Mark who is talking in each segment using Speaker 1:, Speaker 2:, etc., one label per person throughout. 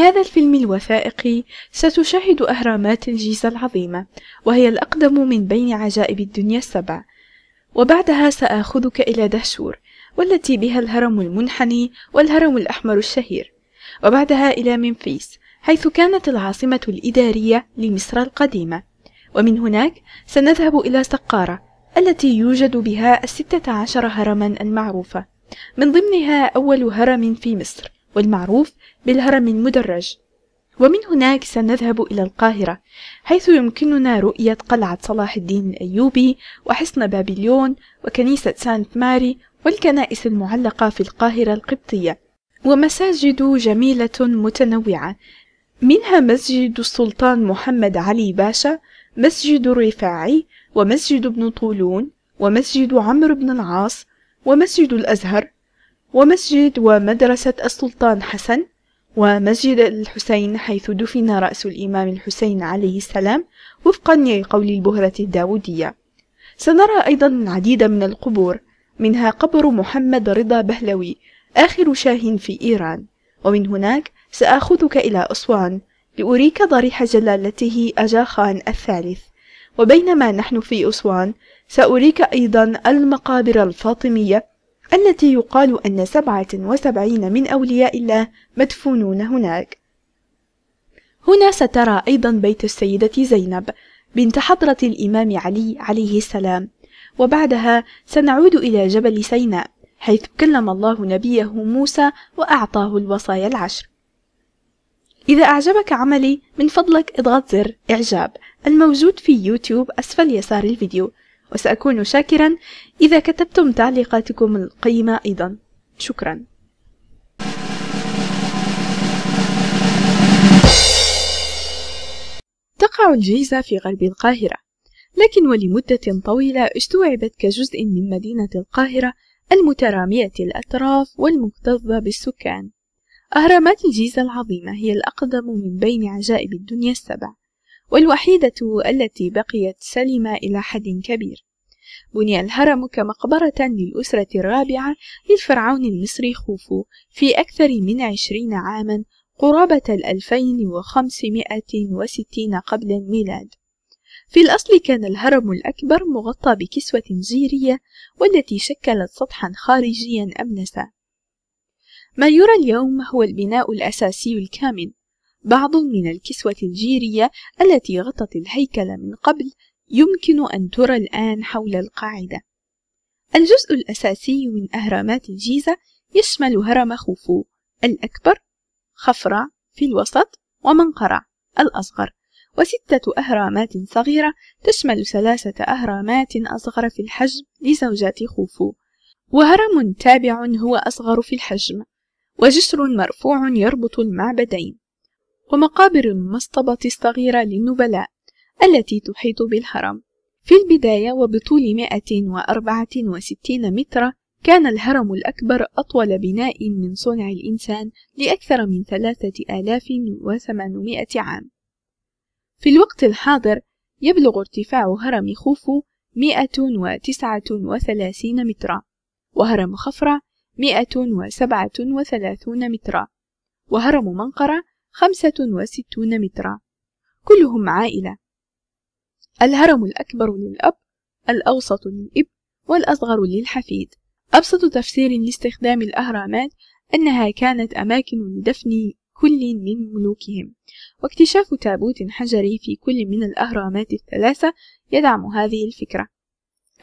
Speaker 1: هذا الفيلم الوثائقي ستشاهد أهرامات الجيزة العظيمة، وهي الأقدم من بين عجائب الدنيا السبع. وبعدها سآخذك إلى دهشور، والتي بها الهرم المنحني والهرم الأحمر الشهير، وبعدها إلى ممفيس حيث كانت العاصمة الإدارية لمصر القديمة. ومن هناك سنذهب إلى سقارة التي يوجد بها 16 هرما المعروفة، من ضمنها أول هرم في مصر والمعروف بالهرم المدرج. ومن هناك سنذهب إلى القاهرة حيث يمكننا رؤية قلعة صلاح الدين الأيوبي وحصن بابليون وكنيسة سانت ماري والكنائس المعلقة في القاهرة القبطية، ومساجد جميلة متنوعة، منها مسجد السلطان محمد علي باشا، مسجد الرفاعي، ومسجد ابن طولون، ومسجد عمرو بن العاص، ومسجد الأزهر، ومسجد ومدرسة السلطان حسن، ومسجد الحسين حيث دفن رأس الإمام الحسين عليه السلام وفقا لقول البهرة الداودية. سنرى أيضا العديد من القبور، منها قبر محمد رضا بهلوي آخر شاه في إيران. ومن هناك سآخذك إلى أسوان لأريك ضريح جلالته أجا خان الثالث. وبينما نحن في أسوان سأريك أيضا المقابر الفاطمية التي يقال أن 77 من أولياء الله مدفونون هناك. هنا سترى أيضا بيت السيدة زينب بنت حضرة الإمام علي عليه السلام. وبعدها سنعود إلى جبل سيناء حيث كلم الله نبيه موسى وأعطاه الوصايا العشر. إذا أعجبك عملي من فضلك اضغط زر إعجاب الموجود في يوتيوب أسفل يسار الفيديو، وسأكون شاكرا إذا كتبتم تعليقاتكم القيمة أيضا. شكرا. تقع الجيزة في غرب القاهرة، لكن ولمدة طويلة استوعبت كجزء من مدينة القاهرة المترامية الأطراف والمكتظة بالسكان. أهرامات الجيزة العظيمة هي الأقدم من بين عجائب الدنيا السبع، والوحيدة التي بقيت سليمة إلى حد كبير. بني الهرم كمقبرة للأسرة الرابعة للفرعون المصري خوفو في أكثر من 20 عاما، قرابة 2560 قبل الميلاد. في الأصل كان الهرم الأكبر مغطى بكسوة جيرية والتي شكلت سطحا خارجيا أملسا. ما يرى اليوم هو البناء الأساسي الكامل. بعض من الكسوة الجيرية التي غطت الهيكل من قبل يمكن أن ترى الآن حول القاعدة. الجزء الأساسي من أهرامات الجيزة يشمل هرم خوفو الأكبر، خفرع في الوسط، ومنقرع الأصغر، و6 أهرامات صغيرة تشمل 3 أهرامات أصغر في الحجم لزوجات خوفو، وهرم تابع هو أصغر في الحجم، وجسر مرفوع يربط المعبدين، ومقابر المصطبة الصغيرة للنبلاء التي تحيط بالهرم. في البداية وبطول 164 مترا كان الهرم الأكبر أطول بناء من صنع الإنسان لأكثر من 3800 عام. في الوقت الحاضر يبلغ ارتفاع هرم خوفو 139 مترا، وهرم خفرع 137 مترا، وهرم منقرع 65 مترا، كلهم عائلة. الهرم الأكبر للأب، الأوسط للإب، والأصغر للحفيد. أبسط تفسير لاستخدام الأهرامات أنها كانت أماكن لدفن كل من ملوكهم، واكتشاف تابوت حجري في كل من الأهرامات الثلاثة يدعم هذه الفكرة.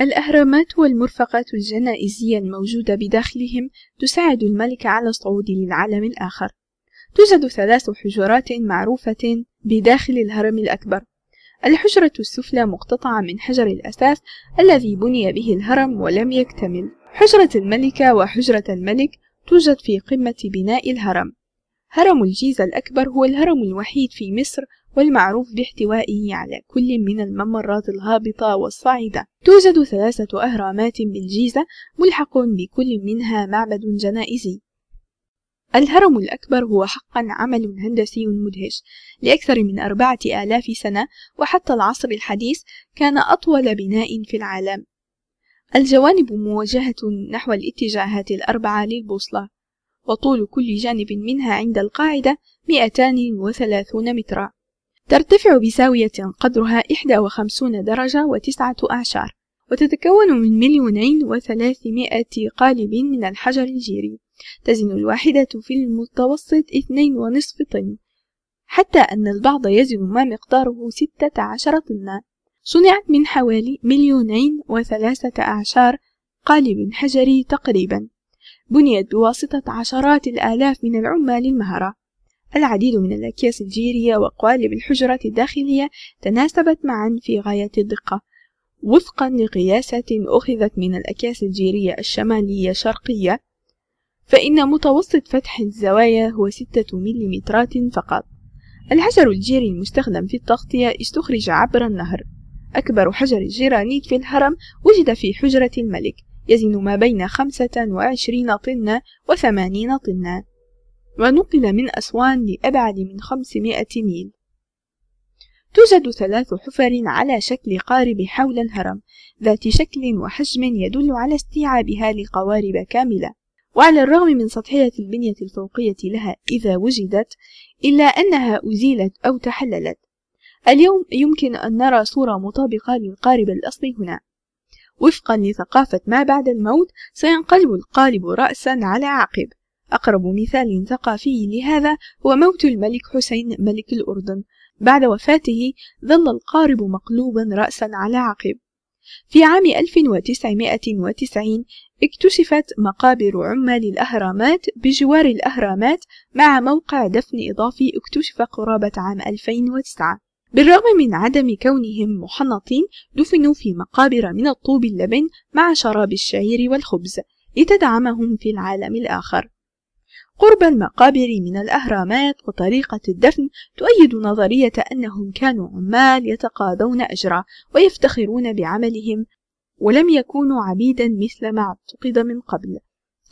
Speaker 1: الأهرامات والمرفقات الجنائزية الموجودة بداخلهم تساعد الملك على الصعود للعالم الآخر. توجد 3 حجرات معروفة بداخل الهرم الأكبر. الحجرة السفلى مقتطعة من حجر الأساس الذي بني به الهرم ولم يكتمل. حجرة الملكة وحجرة الملك توجد في قمة بناء الهرم. هرم الجيزة الأكبر هو الهرم الوحيد في مصر والمعروف باحتوائه على كل من الممرات الهابطة والصاعدة. توجد 3 أهرامات بالجيزة ملحق بكل منها معبد جنائزي. الهرم الأكبر هو حقا عمل هندسي مدهش. لأكثر من 4000 سنة وحتى العصر الحديث كان أطول بناء في العالم. الجوانب موجهة نحو الاتجاهات الأربعة للبوصلة، وطول كل جانب منها عند القاعدة 230 مترا. ترتفع بزاوية قدرها 51 درجة و9 أعشار، وتتكون من 2,300,000 قالب من الحجر الجيري. تزن الواحدة في المتوسط 2.5 طن، حتى أن البعض يزن ما مقداره 16 طنا. صنعت من حوالي 2,3 قالب حجري تقريبا. بنيت بواسطة عشرات الآلاف من العمال المهرة. العديد من الأكياس الجيرية وقوالب الحجرات الداخلية تناسبت معا في غاية الدقة، وفقا لقياسات أخذت من الأكياس الجيرية الشمالية شرقية، فإن متوسط فتح الزوايا هو 6 مليمترات فقط. الحجر الجيري المستخدم في التغطية استخرج عبر النهر. أكبر حجر الجرانيت في الهرم وجد في حجرة الملك، يزن ما بين 25 طن و80 طنا، ونقل من أسوان لأبعد من 500 ميل. توجد 3 حفر على شكل قارب حول الهرم، ذات شكل وحجم يدل على استيعابها لقوارب كاملة. وعلى الرغم من سطحية البنية الفوقية لها إذا وجدت، إلا أنها أزيلت أو تحللت. اليوم يمكن أن نرى صورة مطابقة للقارب الأصلي هنا. وفقا لثقافة ما بعد الموت، سينقلب القالب رأسا على عقب. أقرب مثال ثقافي لهذا هو موت الملك حسين ملك الأردن. بعد وفاته ظل القارب مقلوبا رأسا على عقب. في عام 1990 اكتشفت مقابر عمال الأهرامات بجوار الأهرامات مع موقع دفن إضافي اكتشف قرابة عام 2009. بالرغم من عدم كونهم محنطين، دفنوا في مقابر من الطوب اللبن مع شراب الشعير والخبز لتدعمهم في العالم الآخر. قرب المقابر من الأهرامات وطريقة الدفن تؤيد نظرية أنهم كانوا عمال يتقاضون أجرا ويفتخرون بعملهم، ولم يكونوا عبيدا مثل ما اعتقد من قبل.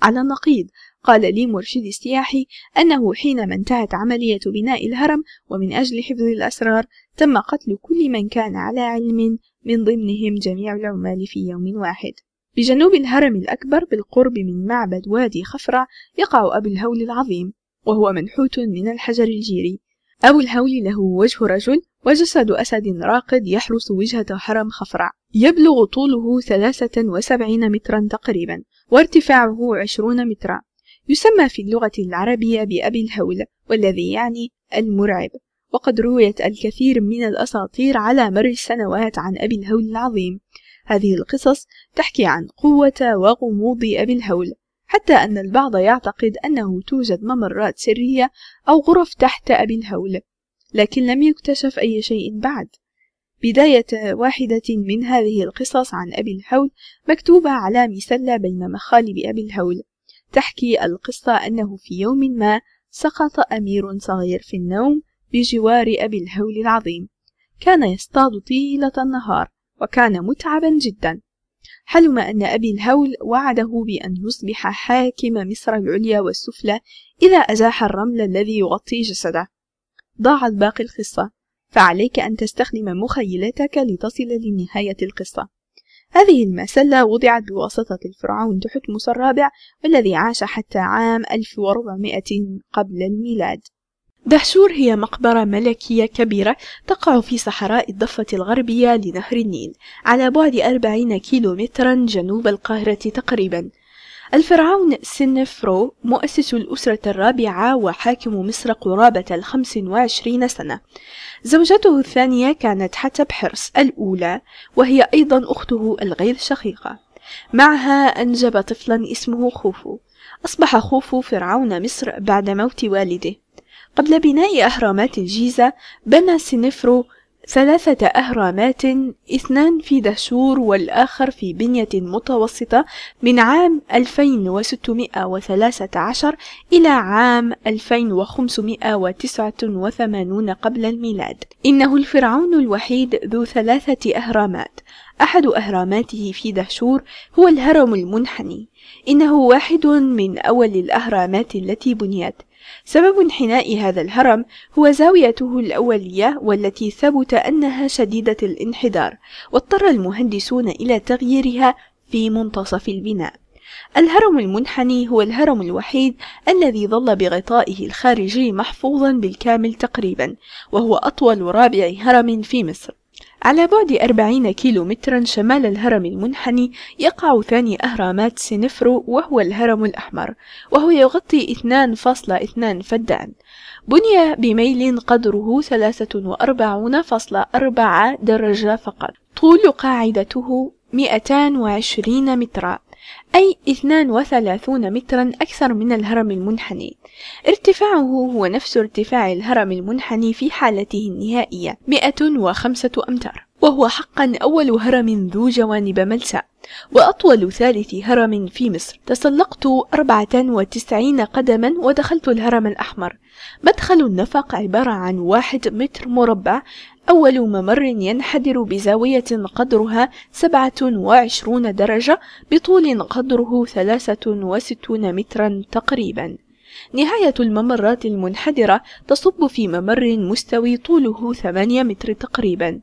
Speaker 1: على النقيض، قال لي مرشد السياحي أنه حينما انتهت عملية بناء الهرم ومن أجل حفظ الأسرار، تم قتل كل من كان على علم، من ضمنهم جميع العمال في يوم واحد. بجنوب الهرم الأكبر بالقرب من معبد وادي خفرع يقع أبو الهول العظيم، وهو منحوت من الحجر الجيري. أبو الهول له وجه رجل وجسد أسد راقد يحرس وجهة هرم خفرع. يبلغ طوله 73 مترا تقريبا، وارتفاعه 20 مترا. يسمى في اللغة العربية بأبي الهول، والذي يعني المرعب. وقد رويت الكثير من الأساطير على مر السنوات عن أبي الهول العظيم. هذه القصص تحكي عن قوة وغموض أبي الهول، حتى أن البعض يعتقد أنه توجد ممرات سرية أو غرف تحت أبي الهول، لكن لم يكتشف أي شيء بعد. بداية واحدة من هذه القصص عن أبي الهول مكتوبة على مسلة بين مخالب أبي الهول. تحكي القصة أنه في يوم ما سقط أمير صغير في النوم بجوار أبي الهول العظيم. كان يصطاد طيلة النهار وكان متعبا جدا. حلم أن أبي الهول وعده بأن يصبح حاكم مصر العليا والسفلى إذا أزاح الرمل الذي يغطي جسده. ضاعت باقي القصة، فعليك أن تستخدم مخيلتك لتصل لنهاية القصة. هذه المسلة وضعت بواسطة الفرعون تحتمس الرابع، والذي عاش حتى عام 1400 قبل الميلاد. دهشور هي مقبرة ملكية كبيرة تقع في صحراء الضفة الغربية لنهر النيل، على بعد 40 كيلومترا جنوب القاهرة تقريبا. الفرعون سنفرو مؤسس الأسرة الرابعة وحاكم مصر قرابة 25 سنة. زوجته الثانية كانت حتبحرس الأولى، وهي أيضا أخته الغير شقيقة. معها أنجب طفلا اسمه خوفو. أصبح خوفو فرعون مصر بعد موت والده. قبل بناء أهرامات الجيزة بنى سنفرو 3 أهرامات، 2 في دهشور والآخر في بنية متوسطة، من عام 2613 إلى عام 2589 قبل الميلاد. إنه الفرعون الوحيد ذو 3 أهرامات. أحد أهراماته في دهشور هو الهرم المنحني. إنه واحد من أول الأهرامات التي بنيت. سبب انحناء هذا الهرم هو زاويته الأولية، والتي ثبت أنها شديدة الانحدار، واضطر المهندسون إلى تغييرها في منتصف البناء. الهرم المنحني هو الهرم الوحيد الذي ظل بغطائه الخارجي محفوظا بالكامل تقريبا، وهو أطول رابع هرم في مصر. على بعد 40 كيلومترا شمال الهرم المنحني يقع ثاني أهرامات سنفرو، وهو الهرم الأحمر، وهو يغطي 2.2 فدان. بني بميل قدره 43.4 درجة فقط. طول قاعدته 220 مترا، أي 32 مترا أكثر من الهرم المنحني. ارتفاعه هو نفس ارتفاع الهرم المنحني في حالته النهائية 105 أمتار، وهو حقا أول هرم ذو جوانب ملساء، وأطول ثالث هرم في مصر. تسلقت 94 قدما ودخلت الهرم الأحمر. مدخل النفق عبارة عن 1 متر مربع، أول ممر ينحدر بزاوية قدرها 27 درجة بطول قدره 63 مترا تقريبا. نهاية الممرات المنحدرة تصب في ممر مستوي طوله 8 متر تقريبا.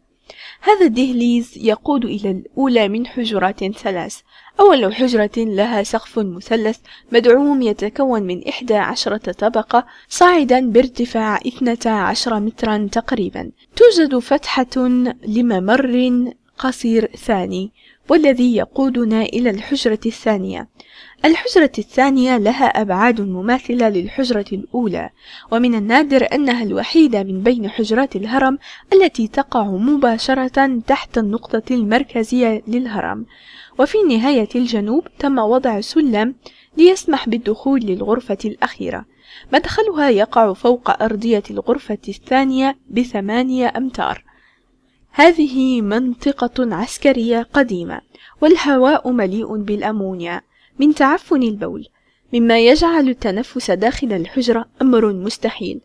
Speaker 1: هذا الدهليز يقود إلى الأولى من حجرات 3. أول حجرة لها سقف مثلث مدعوم يتكون من 11 طبقة صاعدا بارتفاع 12 مترا تقريبا. توجد فتحة لممر قصير ثاني، والذي يقودنا إلى الحجرة الثانية. الحجرة الثانية لها أبعاد مماثلة للحجرة الأولى، ومن النادر أنها الوحيدة من بين حجرات الهرم التي تقع مباشرة تحت النقطة المركزية للهرم. وفي نهاية الجنوب تم وضع سلم ليسمح بالدخول للغرفة الأخيرة. مدخلها يقع فوق أرضية الغرفة الثانية ب8 أمتار. هذه منطقة عسكرية قديمة، والهواء مليء بالأمونيا من تعفن البول، مما يجعل التنفس داخل الحجرة أمر مستحيل.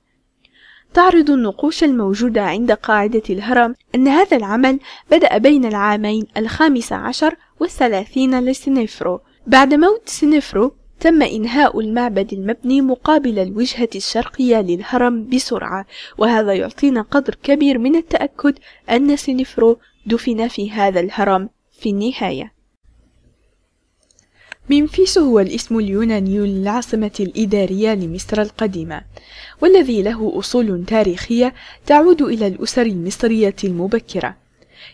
Speaker 1: تعرض النقوش الموجودة عند قاعدة الهرم أن هذا العمل بدأ بين العامين 15 و30 لسنفرو. بعد موت سنفرو تم إنهاء المعبد المبني مقابل الوجهة الشرقية للهرم بسرعة، وهذا يعطينا قدر كبير من التأكد أن سنفرو دفن في هذا الهرم في النهاية. ممفيس هو الاسم اليوناني للعاصمة الإدارية لمصر القديمة، والذي له أصول تاريخية تعود إلى الأسر المصرية المبكرة.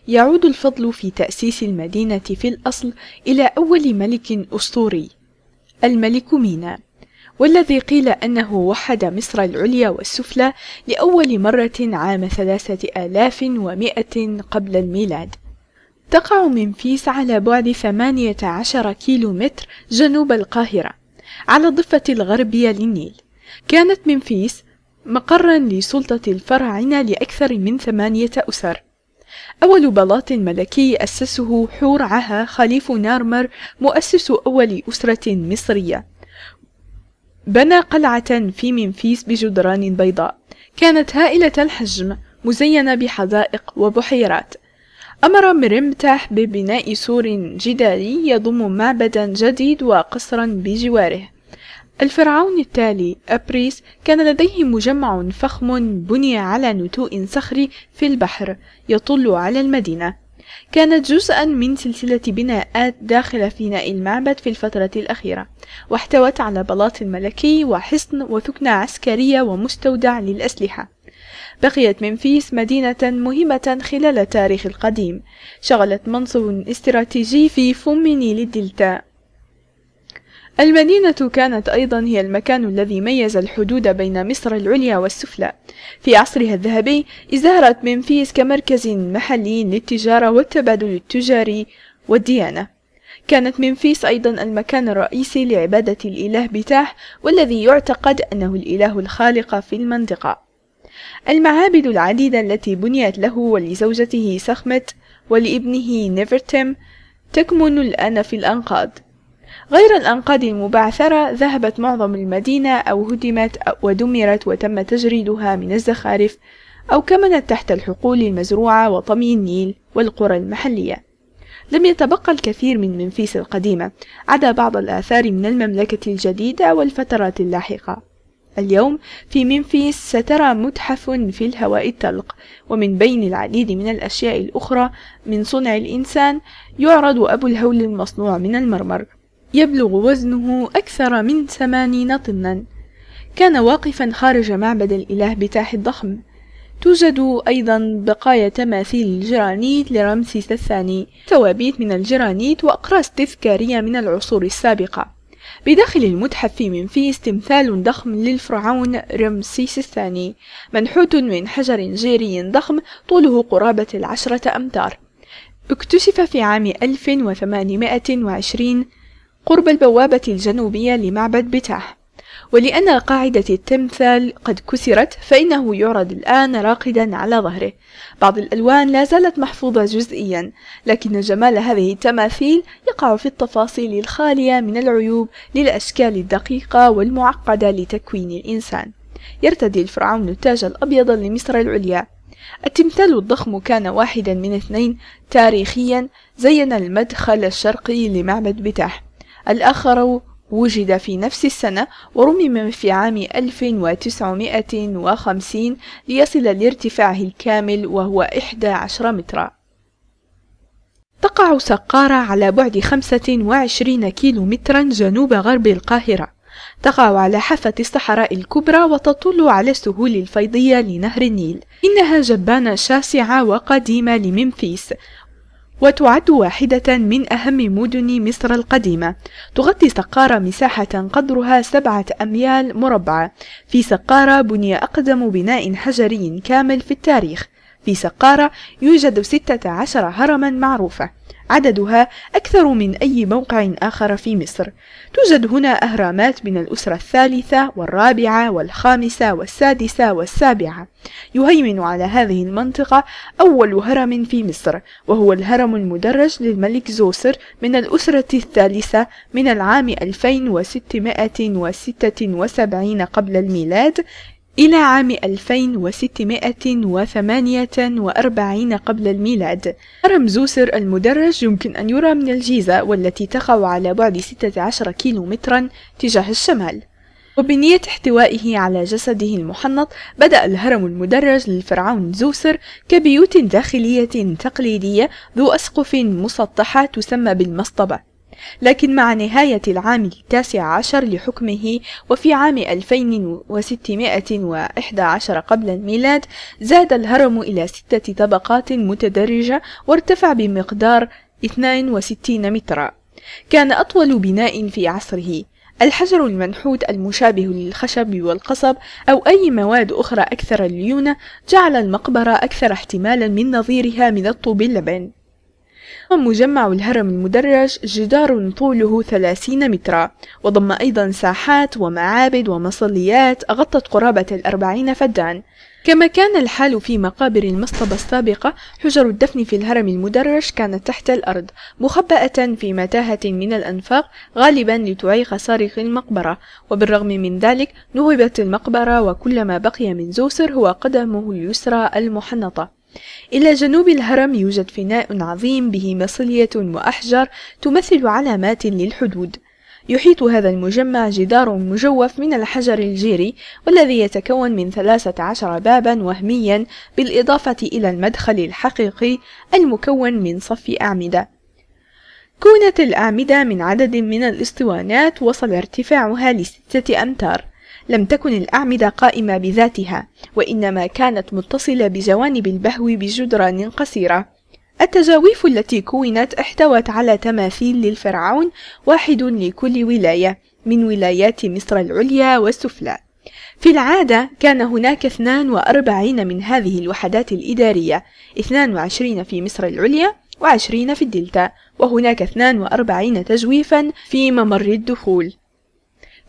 Speaker 1: يعود الفضل في تأسيس المدينة في الأصل إلى أول ملك أسطوري، الملك مينا، والذي قيل أنه وحد مصر العليا والسفلى لأول مرة عام 3100 قبل الميلاد. تقع ممفيس على بعد 18 كيلومتر جنوب القاهرة، على الضفة الغربية للنيل. كانت ممفيس مقرا لسلطة الفراعنة لأكثر من 8 أسر. أول بلاط ملكي أسسه حور عها خليف نارمر، مؤسس أول أسرة مصرية. بنى قلعة في ممفيس بجدران بيضاء، كانت هائلة الحجم مزينة بحدائق وبحيرات. أمر مرمتح ببناء سور جداري يضم معبدا جديد وقصرا بجواره. الفرعون التالي أبريس كان لديه مجمع فخم بني على نتوء صخري في البحر يطل على المدينة. كانت جزءا من سلسلة بناءات داخل فناء المعبد في الفترة الأخيرة، واحتوت على بلاط ملكي وحصن وثكنة عسكرية ومستودع للأسلحة. بقيت ممفيس مدينة مهمة خلال التاريخ القديم، شغلت منصب استراتيجي في فم نيل الدلتا. المدينة كانت أيضا هي المكان الذي ميز الحدود بين مصر العليا والسفلى. في عصرها الذهبي ازدهرت ممفيس كمركز محلي للتجارة والتبادل التجاري والديانة. كانت ممفيس أيضا المكان الرئيسي لعبادة الإله بتاح، والذي يعتقد أنه الإله الخالق في المنطقة. المعابد العديدة التي بنيت له ولزوجته سخمت ولابنه نفرتم تكمن الآن في الأنقاض. غير الأنقاض المبعثرة ذهبت معظم المدينة أو هدمت ودمرت وتم تجريدها من الزخارف، أو كمنت تحت الحقول المزروعة وطمي النيل والقرى المحلية. لم يتبقى الكثير من ممفيس القديمة عدا بعض الآثار من المملكة الجديدة والفترات اللاحقة. اليوم في ممفيس سترى متحف في الهواء الطلق، ومن بين العديد من الأشياء الأخرى من صنع الإنسان يعرض أبو الهول المصنوع من المرمر. يبلغ وزنه أكثر من 80 طنا. كان واقفا خارج معبد الإله بتاح الضخم. توجد أيضا بقايا تماثيل الجرانيت لرمسيس الثاني، توابيت من الجرانيت وأقراص تذكارية من العصور السابقة. بداخل المتحف في منفيس تمثال ضخم للفرعون رمسيس الثاني، منحوت من حجر جيري ضخم طوله قرابة 10 أمتار. اكتشف في عام 1820 قرب البوابة الجنوبية لمعبد بتاح، ولأن قاعدة التمثال قد كسرت فإنه يعرض الآن راقدا على ظهره. بعض الألوان لا زالت محفوظة جزئيا، لكن جمال هذه التماثيل يقع في التفاصيل الخالية من العيوب للأشكال الدقيقة والمعقدة لتكوين الإنسان. يرتدي الفرعون التاج الأبيض لمصر العليا. التمثال الضخم كان واحدا من اثنين تاريخيا زين المدخل الشرقي لمعبد بتاح، الآخر وجد في نفس السنة ورمم في عام 1950 ليصل لارتفاعه الكامل وهو 11 مترا. تقع سقارة على بعد 25 كيلومترا جنوب غرب القاهرة. تقع على حافة الصحراء الكبرى وتطل على السهول الفيضية لنهر النيل. إنها جبانة شاسعة وقديمة لمنفيس، وتعد واحدة من أهم مدن مصر القديمة. تغطي سقارة مساحة قدرها 7 أميال مربعة. في سقارة بني أقدم بناء حجري كامل في التاريخ. في سقارة يوجد 16 هرما معروفة، عددها أكثر من أي موقع آخر في مصر. توجد هنا أهرامات من الأسرة الثالثة والرابعة والخامسة والسادسة والسابعة. يهيمن على هذه المنطقة أول هرم في مصر، وهو الهرم المدرج للملك زوسر من الأسرة الثالثة من العام 2676 قبل الميلاد إلى عام 2648 قبل الميلاد. هرم زوسر المدرج يمكن أن يرى من الجيزة، والتي تقع على بعد 16 كيلومترا تجاه الشمال. وبنية احتوائه على جسده المحنط، بدأ الهرم المدرج للفرعون زوسر كبيوت داخلية تقليدية ذو أسقف مسطحة تسمى بالمصطبة. لكن مع نهاية العام 19 لحكمه وفي عام 2611 قبل الميلاد زاد الهرم إلى 6 طبقات متدرجة وارتفع بمقدار 62 مترا. كان أطول بناء في عصره. الحجر المنحوت المشابه للخشب والقصب أو أي مواد أخرى أكثر ليونة جعل المقبرة أكثر احتمالا من نظيرها من الطوب اللبن. مجمع الهرم المدرج جدار طوله 30 مترا، وضم أيضا ساحات ومعابد ومصليات غطت قرابة 40 فدان. كما كان الحال في مقابر المصطبة السابقة، حجر الدفن في الهرم المدرج كانت تحت الأرض مخبأة في متاهة من الأنفاق، غالبا لتعيق سارق المقبرة. وبالرغم من ذلك نهبت المقبرة، وكل ما بقي من زوسر هو قدمه اليسرى المحنطة. إلى جنوب الهرم يوجد فناء عظيم به مصلية وأحجار تمثل علامات للحدود. يحيط هذا المجمع جدار مجوف من الحجر الجيري، والذي يتكون من 13 بابا وهميا، بالإضافة إلى المدخل الحقيقي المكون من صف أعمدة. كونت الأعمدة من عدد من الإسطوانات وصل ارتفاعها ل6 أمتار. لم تكن الأعمدة قائمة بذاتها، وإنما كانت متصلة بجوانب البهو بجدران قصيرة. التجاويف التي كونت احتوت على تماثيل للفرعون، واحد لكل ولاية من ولايات مصر العليا والسفلى. في العادة كان هناك 42 من هذه الوحدات الإدارية، 22 في مصر العليا و20 في الدلتا، وهناك 42 تجويفا في ممر الدخول.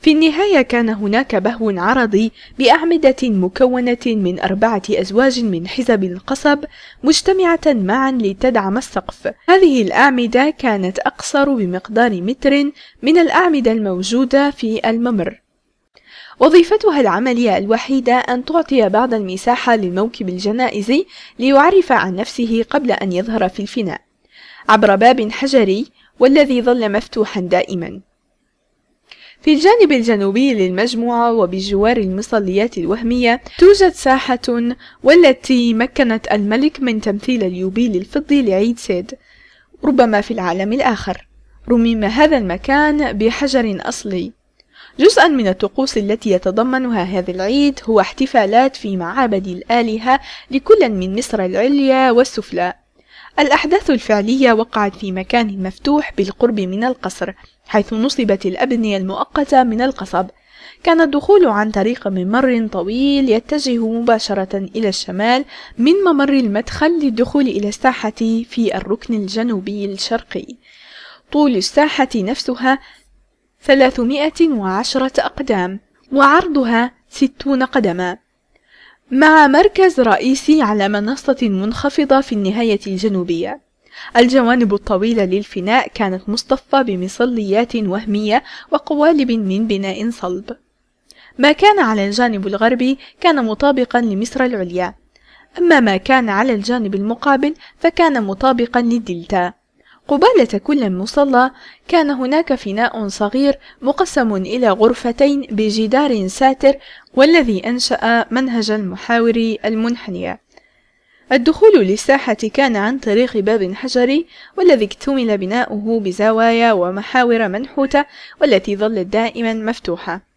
Speaker 1: في النهاية كان هناك بهو عرضي بأعمدة مكونة من 4 أزواج من حزب القصب مجتمعة معا لتدعم السقف. هذه الأعمدة كانت أقصر بمقدار متر من الأعمدة الموجودة في الممر. وظيفتها العملية الوحيدة أن تعطي بعض المساحة للموكب الجنائزي ليعرف عن نفسه قبل أن يظهر في الفناء، عبر باب حجري والذي ظل مفتوحا دائما. في الجانب الجنوبي للمجموعة وبجوار المصليات الوهمية توجد ساحة، والتي مكنت الملك من تمثيل اليوبيل الفضي لعيد سيد، ربما في العالم الآخر. رُمِّم هذا المكان بحجر أصلي. جزءا من الطقوس التي يتضمنها هذا العيد هو احتفالات في معابد الآلهة لكل من مصر العليا والسفلى. الأحداث الفعلية وقعت في مكان مفتوح بالقرب من القصر، حيث نصبت الأبنية المؤقتة من القصب. كان الدخول عن طريق ممر طويل يتجه مباشرة إلى الشمال من ممر المدخل للدخول إلى الساحة في الركن الجنوبي الشرقي. طول الساحة نفسها 310 أقدام، وعرضها 60 قدما، مع مركز رئيسي على منصة منخفضة في النهاية الجنوبية. الجوانب الطويلة للفناء كانت مصطفى بمصليات وهمية وقوالب من بناء صلب. ما كان على الجانب الغربي كان مطابقا لمصر العليا، أما ما كان على الجانب المقابل فكان مطابقا للدلتا. قبالة كل مصلى كان هناك فناء صغير مقسم إلى غرفتين بجدار ساتر، والذي أنشأ منهج المحاور المنحنية. الدخول للساحة كان عن طريق باب حجري، والذي اكتمل بناؤه بزوايا ومحاور منحوتة، والتي ظلت دائما مفتوحة.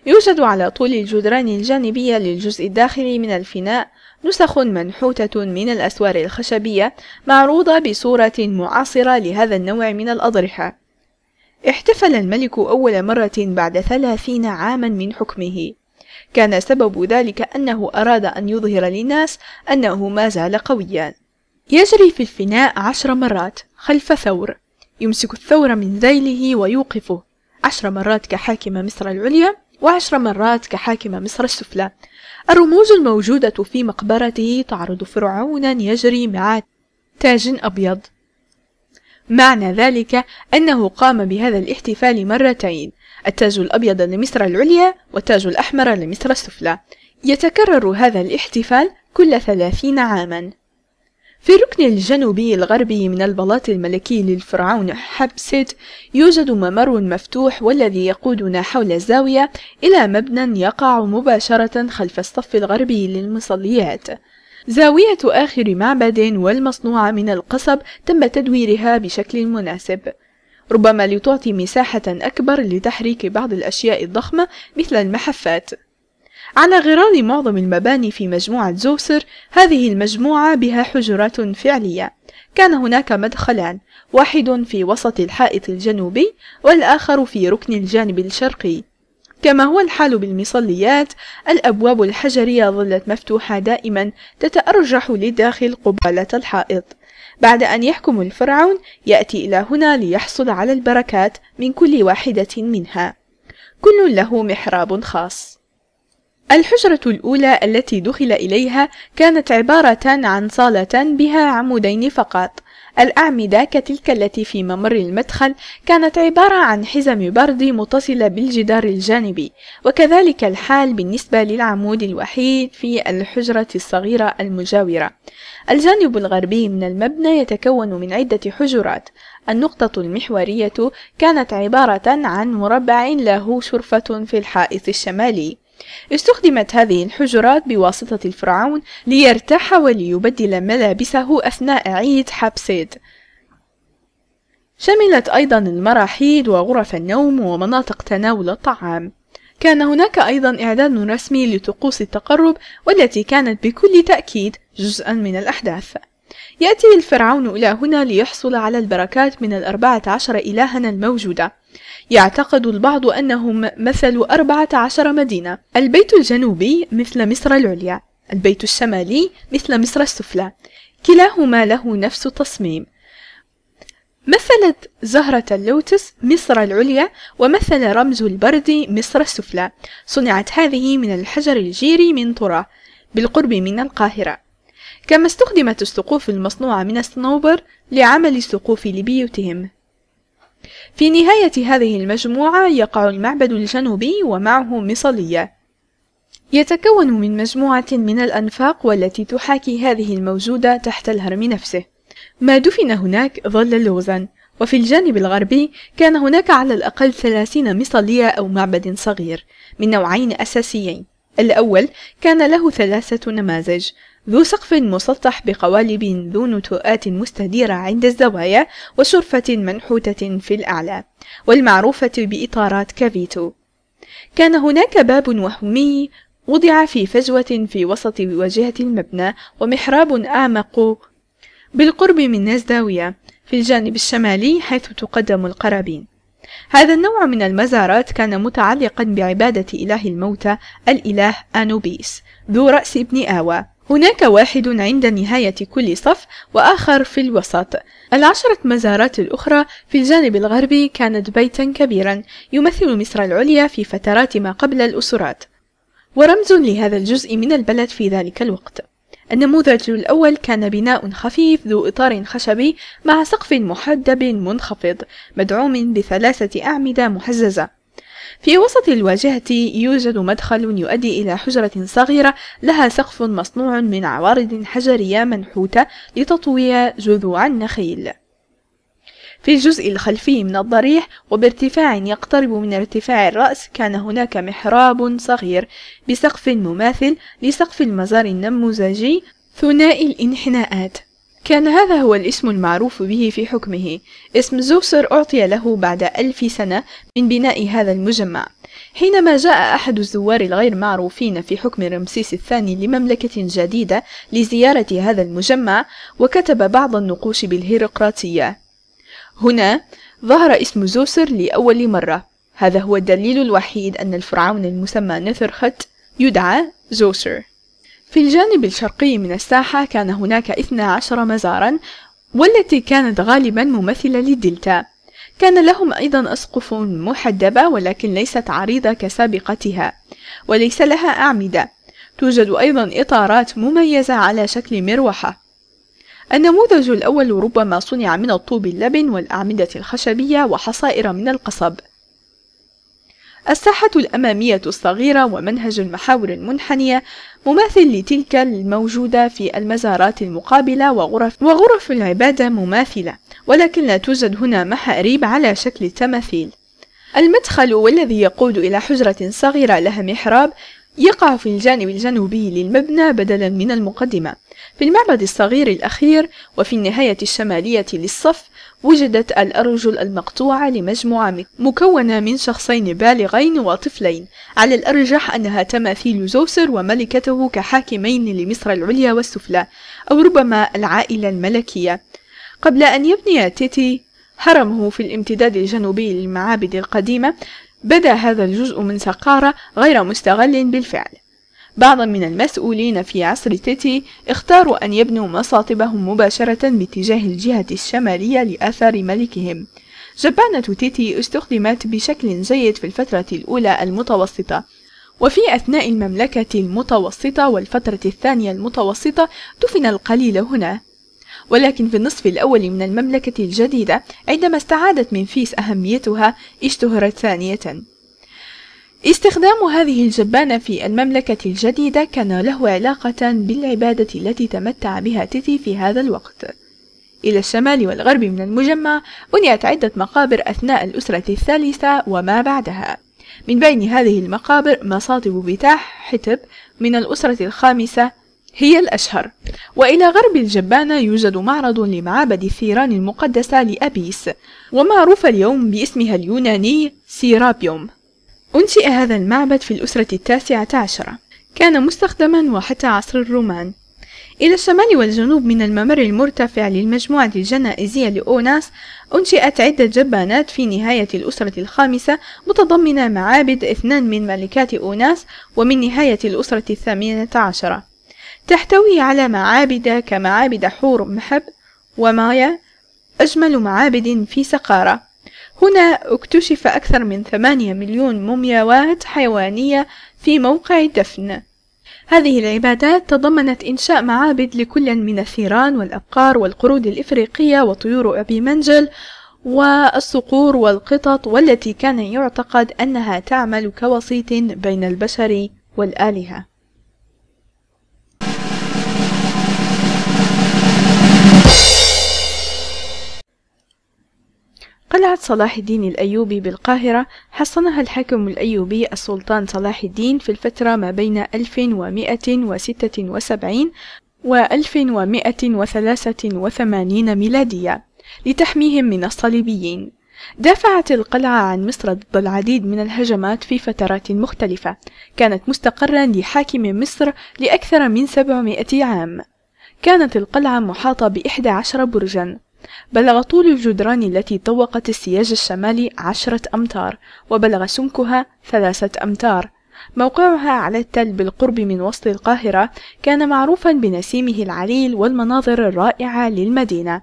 Speaker 1: يوجد على طول الجدران الجانبية للجزء الداخلي من الفناء نسخ منحوتة من الأسوار الخشبية معروضة بصورة معاصرة لهذا النوع من الأضرحة. احتفل الملك أول مرة بعد 30 عاما من حكمه. كان سبب ذلك أنه أراد أن يظهر للناس أنه ما زال قويا. يجري في الفناء 10 مرات خلف ثور، يمسك الثور من ذيله ويوقفه 10 مرات كحاكم مصر العليا، و10 مرات كحاكم مصر السفلى. الرموز الموجودة في مقبرته تعرض فرعونا يجري مع تاج أبيض. معنى ذلك أنه قام بهذا الاحتفال مرتين، التاج الأبيض لمصر العليا والتاج الأحمر لمصر السفلى. يتكرر هذا الاحتفال كل 30 عاما. في الركن الجنوبي الغربي من البلاط الملكي للفرعون حتشبسوت يوجد ممر مفتوح، والذي يقودنا حول الزاوية إلى مبنى يقع مباشرة خلف الصف الغربي للمصليات. زاوية آخر معبد والمصنوعة من القصب تم تدويرها بشكل مناسب، ربما لتعطي مساحة أكبر لتحريك بعض الأشياء الضخمة مثل المحفات. على غرار معظم المباني في مجموعة زوسر، هذه المجموعة بها حجرات فعلية. كان هناك مدخلان، واحد في وسط الحائط الجنوبي والآخر في ركن الجانب الشرقي. كما هو الحال بالمصليات، الأبواب الحجرية ظلت مفتوحة دائما تتأرجح للداخل قبالة الحائط. بعد أن يحكم الفرعون يأتي إلى هنا ليحصل على البركات من كل واحدة منها، كل له محراب خاص. الحجرة الأولى التي دخل إليها كانت عبارة عن صالة بها عمودين فقط. الأعمدة كتلك التي في ممر المدخل كانت عبارة عن حزم برد متصلة بالجدار الجانبي، وكذلك الحال بالنسبة للعمود الوحيد في الحجرة الصغيرة المجاورة. الجانب الغربي من المبنى يتكون من عدة حجرات. النقطة المحورية كانت عبارة عن مربع له شرفة في الحائط الشمالي. استخدمت هذه الحجرات بواسطة الفرعون ليرتاح وليبدل ملابسه أثناء عيد حتشبسوت. شملت أيضا المراحيض وغرف النوم ومناطق تناول الطعام. كان هناك أيضا إعداد رسمي لطقوس التقرب، والتي كانت بكل تأكيد جزءا من الأحداث. يأتي الفرعون إلى هنا ليحصل على البركات من 14 إلها الموجودة. يعتقد البعض أنهم مثل 14 مدينة: البيت الجنوبي مثل مصر العليا، البيت الشمالي مثل مصر السفلى، كلاهما له نفس التصميم. مثلت زهرة اللوتس مصر العليا، ومثل رمز البرد مصر السفلى. صنعت هذه من الحجر الجيري من طرة بالقرب من القاهرة. كما استخدمت السقوف المصنوعة من الصنوبر لعمل السقوف لبيوتهم. في نهاية هذه المجموعة يقع المعبد الجنوبي ومعه مصلية، يتكون من مجموعة من الأنفاق والتي تحاكي هذه الموجودة تحت الهرم نفسه. ما دفن هناك ظل لوزا. وفي الجانب الغربي كان هناك على الأقل 30 مصلية أو معبد صغير من نوعين أساسيين. الأول كان له 3 نماذج: ذو سقف مسطح بقوالب ذو نتوءات مستديرة عند الزوايا وشرفة منحوتة في الأعلى، والمعروفة بإطارات كافيتو. كان هناك باب وهمي وضع في فجوة في وسط واجهة المبنى، ومحراب أعمق بالقرب من الزاوية في الجانب الشمالي حيث تقدم القرابين. هذا النوع من المزارات كان متعلقا بعبادة إله الموتى الإله أنوبيس ذو رأس ابن آوى. هناك واحد عند نهاية كل صف وآخر في الوسط. 10 مزارات الأخرى في الجانب الغربي كانت بيتا كبيرا يمثل مصر العليا في فترات ما قبل الأسرات، ورمز لهذا الجزء من البلد في ذلك الوقت. النموذج الأول كان بناء خفيف ذو إطار خشبي مع سقف محدب منخفض مدعوم ب3 أعمدة محززة. في وسط الواجهة يوجد مدخل يؤدي إلى حجرة صغيرة لها سقف مصنوع من عوارض حجرية منحوتة لتطوي جذوع النخيل. في الجزء الخلفي من الضريح وبارتفاع يقترب من ارتفاع الرأس كان هناك محراب صغير بسقف مماثل لسقف المزار النموذجي ثنائي الانحناءات. كان هذا هو الاسم المعروف به في حكمه. اسم زوسر أعطي له بعد 1000 سنة من بناء هذا المجمع، حينما جاء أحد الزوار الغير معروفين في حكم رمسيس الثاني لمملكة جديدة لزيارة هذا المجمع، وكتب بعض النقوش بالهيروقراطية. هنا ظهر اسم زوسر لأول مرة. هذا هو الدليل الوحيد أن الفرعون المسمى نفرخت يدعى زوسر. في الجانب الشرقي من الساحة كان هناك 12 مزارا، والتي كانت غالبا ممثلة للدلتا. كان لهم أيضا أسقف محدبة ولكن ليست عريضة كسابقتها، وليس لها أعمدة. توجد أيضا إطارات مميزة على شكل مروحة. النموذج الأول ربما صنع من الطوب اللبن والأعمدة الخشبية وحصائر من القصب. الساحة الأمامية الصغيرة ومنهج المحاور المنحنية مماثل لتلك الموجودة في المزارات المقابلة، وغرف العبادة مماثلة، ولكن لا توجد هنا محاريب على شكل تماثيل. المدخل والذي يقود إلى حجرة صغيرة لها محراب يقع في الجانب الجنوبي للمبنى بدلا من المقدمة. في المعبد الصغير الأخير وفي النهاية الشمالية للصف وجدت الأرجل المقطوعة لمجموعة مكونة من شخصين بالغين وطفلين، على الأرجح أنها تماثيل زوسر وملكته كحاكمين لمصر العليا والسفلى، أو ربما العائلة الملكية. قبل أن يبني تيتي هرمه في الامتداد الجنوبي للمعابد القديمة، بدا هذا الجزء من سقارة غير مستغل بالفعل. بعض من المسؤولين في عصر تيتي اختاروا أن يبنوا مصاطبهم مباشرة باتجاه الجهة الشمالية لآثار ملكهم. جبانة تيتي استخدمت بشكل جيد في الفترة الأولى المتوسطة، وفي أثناء المملكة المتوسطة والفترة الثانية المتوسطة دفن القليل هنا. ولكن في النصف الأول من المملكة الجديدة عندما استعادت منفيس أهميتها اشتهرت ثانية. استخدام هذه الجبانة في المملكة الجديدة كان له علاقة بالعبادة التي تمتع بها تيتي في هذا الوقت. إلى الشمال والغرب من المجمع بنيت عدة مقابر أثناء الأسرة الثالثة وما بعدها. من بين هذه المقابر مصاطب بتاح حتب من الأسرة الخامسة هي الأشهر. وإلى غرب الجبانة يوجد معرض لمعابد الثيران المقدسة لأبيس، ومعروف اليوم باسمها اليوناني سيرابيوم. أنشئ هذا المعبد في الأسرة التاسعة عشرة، كان مستخدما وحتى عصر الرومان. إلى الشمال والجنوب من الممر المرتفع للمجموعة الجنائزية لأوناس أنشئت عدة جبانات في نهاية الأسرة الخامسة متضمنة معابد 2 من ملكات أوناس ومن نهاية الأسرة الثامنة عشرة، تحتوي على معابد كمعابد حور محب ومايا، أجمل معابد في سقارة. هنا اكتشف أكثر من 8 مليون مومياوات حيوانية في موقع الدفن. هذه العبادات تضمنت إنشاء معابد لكل من الثيران والأبقار والقرود الإفريقية وطيور أبي منجل والصقور والقطط، والتي كان يعتقد أنها تعمل كوسيط بين البشر والآلهة. قلعة صلاح الدين الأيوبي بالقاهرة حصنها الحاكم الأيوبي السلطان صلاح الدين في الفترة ما بين 1176 و1183 ميلادية لتحميهم من الصليبيين. دافعت القلعة عن مصر ضد العديد من الهجمات في فترات مختلفة. كانت مستقرا لحاكم مصر لأكثر من 700 عام. كانت القلعة محاطة ب11 برجا. بلغ طول الجدران التي طوقت السياج الشمالي 10 أمتار، وبلغ سمكها 3 أمتار. موقعها على التل بالقرب من وسط القاهرة كان معروفا بنسيمه العليل والمناظر الرائعة للمدينة.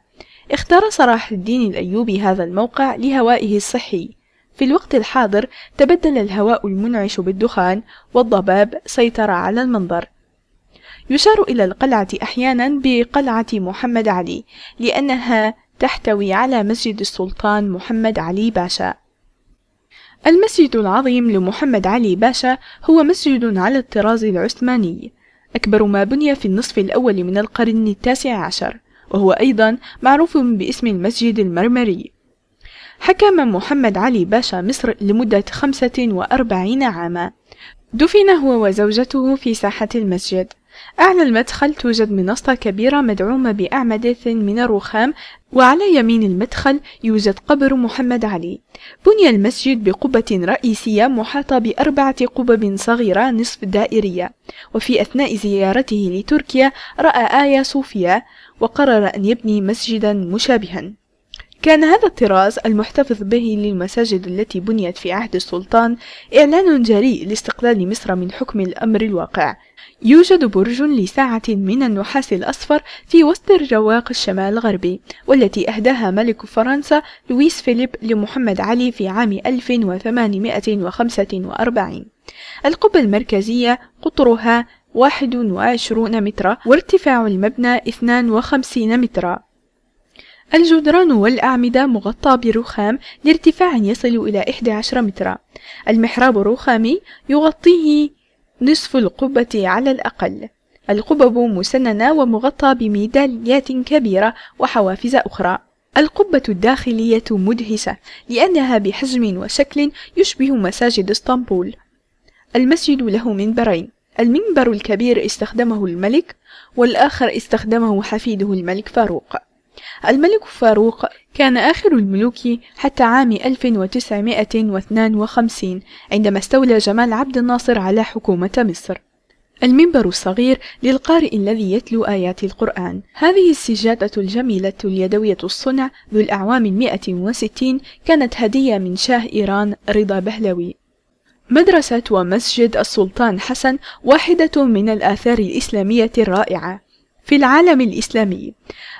Speaker 1: اختار صلاح الدين الأيوبي هذا الموقع لهوائه الصحي. في الوقت الحاضر تبدل الهواء المنعش بالدخان، والضباب سيطر على المنظر. يشار إلى القلعة أحيانا بقلعة محمد علي لأنها تحتوي على مسجد السلطان محمد علي باشا. المسجد العظيم لمحمد علي باشا هو مسجد على الطراز العثماني، أكبر ما بني في النصف الأول من القرن التاسع عشر، وهو أيضا معروف باسم المسجد المرمري. حكم محمد علي باشا مصر لمدة 45 عاما. دفن هو وزوجته في ساحة المسجد. أعلى المدخل توجد منصة كبيرة مدعومة بأعمدة من الرخام، وعلى يمين المدخل يوجد قبر محمد علي. بني المسجد بقبة رئيسية محاطة ب4 قبب صغيرة نصف دائرية. وفي أثناء زيارته لتركيا رأى آيا صوفيا وقرر أن يبني مسجدا مشابها. كان هذا الطراز المحتفظ به للمساجد التي بنيت في عهد السلطان إعلان جريء لاستقلال مصر من حكم الأمر الواقع. يوجد برج لساعة من النحاس الأصفر في وسط الرواق الشمال الغربي، والتي أهداها ملك فرنسا لويس فيليب لمحمد علي في عام 1845. القبة المركزية قطرها 21 مترا، وارتفاع المبنى 52 مترا. الجدران والأعمدة مغطى برخام لارتفاع يصل إلى 11 مترا. المحراب الرخامي يغطيه نصف القبة على الأقل. القبب مسننة ومغطى بميداليات كبيرة وحوافز أخرى. القبة الداخلية مدهشة لأنها بحجم وشكل يشبه مساجد اسطنبول. المسجد له منبرين، المنبر الكبير استخدمه الملك، والآخر استخدمه حفيده الملك فاروق. الملك فاروق كان آخر الملوك حتى عام 1952 عندما استولى جمال عبد الناصر على حكومة مصر. المنبر الصغير للقارئ الذي يتلو آيات القرآن. هذه السجادة الجميلة اليدوية الصنع ذو الأعوام 160 كانت هدية من شاه إيران رضا بهلوي. مدرسة ومسجد السلطان حسن واحدة من الآثار الإسلامية الرائعة في العالم الإسلامي.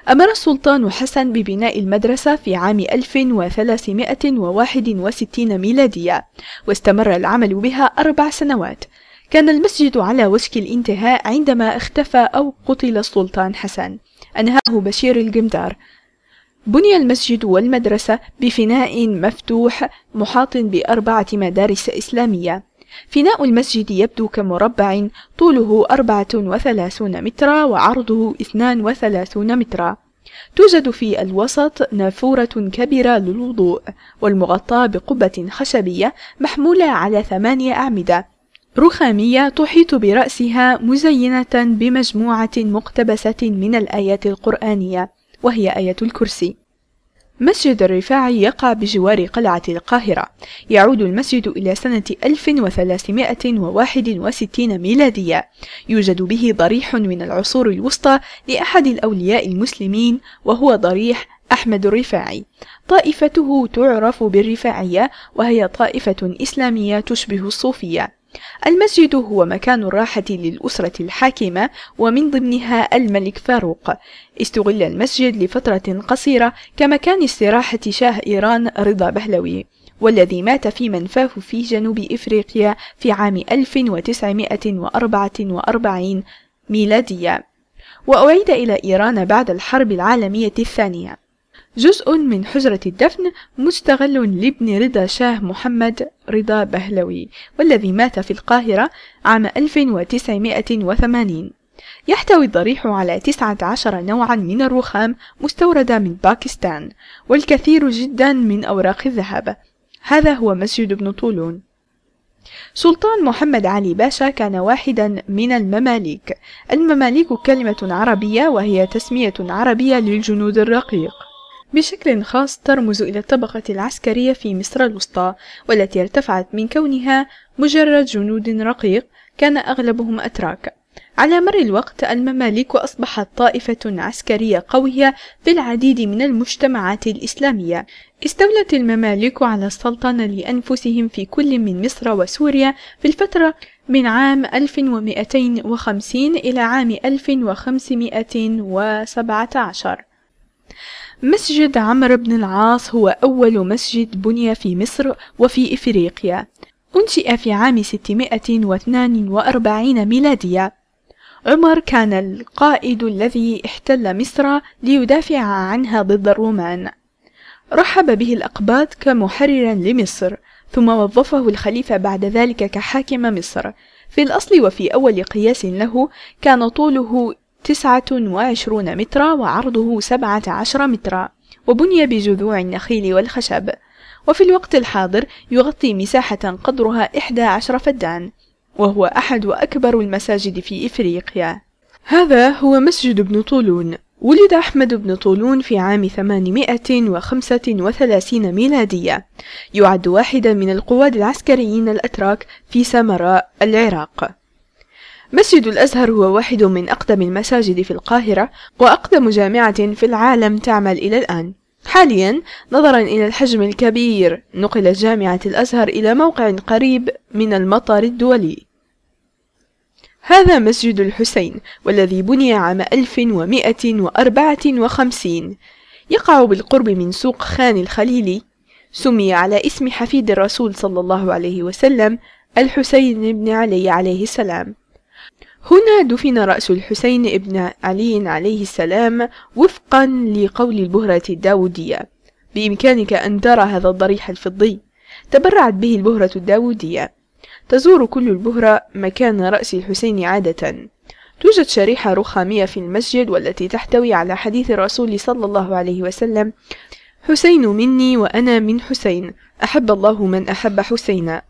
Speaker 1: أمر السلطان حسن ببناء المدرسة في عام 1361 ميلادية، واستمر العمل بها 4 سنوات. كان المسجد على وشك الانتهاء عندما اختفى أو قتل السلطان حسن، أنهاه بشير الجمدار. بني المسجد والمدرسة بفناء مفتوح محاط ب4 مدارس إسلامية. فناء المسجد يبدو كمربع طوله 34 مترا وعرضه 32 مترا. توجد في الوسط نافورة كبيرة للوضوء، والمغطاة بقبة خشبية محمولة على 8 أعمدة رخامية تحيط برأسها مزينة بمجموعة مقتبسة من الآيات القرآنية، وهي آية الكرسي. مسجد الرفاعي يقع بجوار قلعة القاهرة. يعود المسجد إلى سنة 1361 ميلادية. يوجد به ضريح من العصور الوسطى لأحد الأولياء المسلمين، وهو ضريح أحمد الرفاعي. طائفته تعرف بالرفاعية، وهي طائفة إسلامية تشبه الصوفية. المسجد هو مكان الراحة للأسرة الحاكمة، ومن ضمنها الملك فاروق. استغل المسجد لفترة قصيرة كمكان استراحة شاه إيران رضا بهلوي، والذي مات في منفاه في جنوب إفريقيا في عام 1944 ميلادية، وأعيد إلى إيران بعد الحرب العالمية الثانية. جزء من حجرة الدفن مستغل لابن رضا شاه محمد رضا بهلوي، والذي مات في القاهرة عام 1980. يحتوي الضريح على 19 نوعا من الرخام مستوردة من باكستان، والكثير جدا من أوراق الذهب. هذا هو مسجد ابن طولون. سلطان محمد علي باشا كان واحدا من المماليك. المماليك كلمة عربية وهي تسمية عربية للجنود الرقيق، بشكل خاص ترمز إلى الطبقة العسكرية في مصر الوسطى، والتي ارتفعت من كونها مجرد جنود رقيق كان أغلبهم أتراك. على مر الوقت المماليك أصبحت طائفة عسكرية قوية في العديد من المجتمعات الإسلامية. استولت المماليك على السلطنة لأنفسهم في كل من مصر وسوريا في الفترة من عام 1250 إلى عام 1517. مسجد عمرو بن العاص هو أول مسجد بني في مصر وفي إفريقيا. أنشئ في عام 642 ميلادية. عمر كان القائد الذي احتل مصر ليدافع عنها ضد الرومان. رحب به الأقباط كمحرر لمصر، ثم وظفه الخليفة بعد ذلك كحاكم مصر. في الأصل وفي أول قياس له كان طوله 29 مترا وعرضه 17 مترا، وبني بجذوع النخيل والخشب، وفي الوقت الحاضر يغطي مساحة قدرها 11 فدان، وهو أحد أكبر المساجد في إفريقيا. هذا هو مسجد ابن طولون. ولد أحمد بن طولون في عام 835 ميلادية. يعد واحدا من القواد العسكريين الأتراك في سامراء العراق. مسجد الأزهر هو واحد من أقدم المساجد في القاهرة، وأقدم جامعة في العالم تعمل إلى الآن. حاليا نظرا إلى الحجم الكبير نقلت جامعة الأزهر إلى موقع قريب من المطار الدولي. هذا مسجد الحسين، والذي بني عام 1154. يقع بالقرب من سوق خان الخليلي. سمي على اسم حفيد الرسول صلى الله عليه وسلم الحسين بن علي عليه السلام. هنا دفن رأس الحسين بن علي عليه السلام وفقا لقول البهرة الداودية. بإمكانك أن ترى هذا الضريح الفضي، تبرعت به البهرة الداودية. تزور كل البهرة مكان رأس الحسين عادة. توجد شريحة رخامية في المسجد، والتي تحتوي على حديث الرسول صلى الله عليه وسلم: حسين مني وأنا من حسين، أحب الله من أحب حسينا.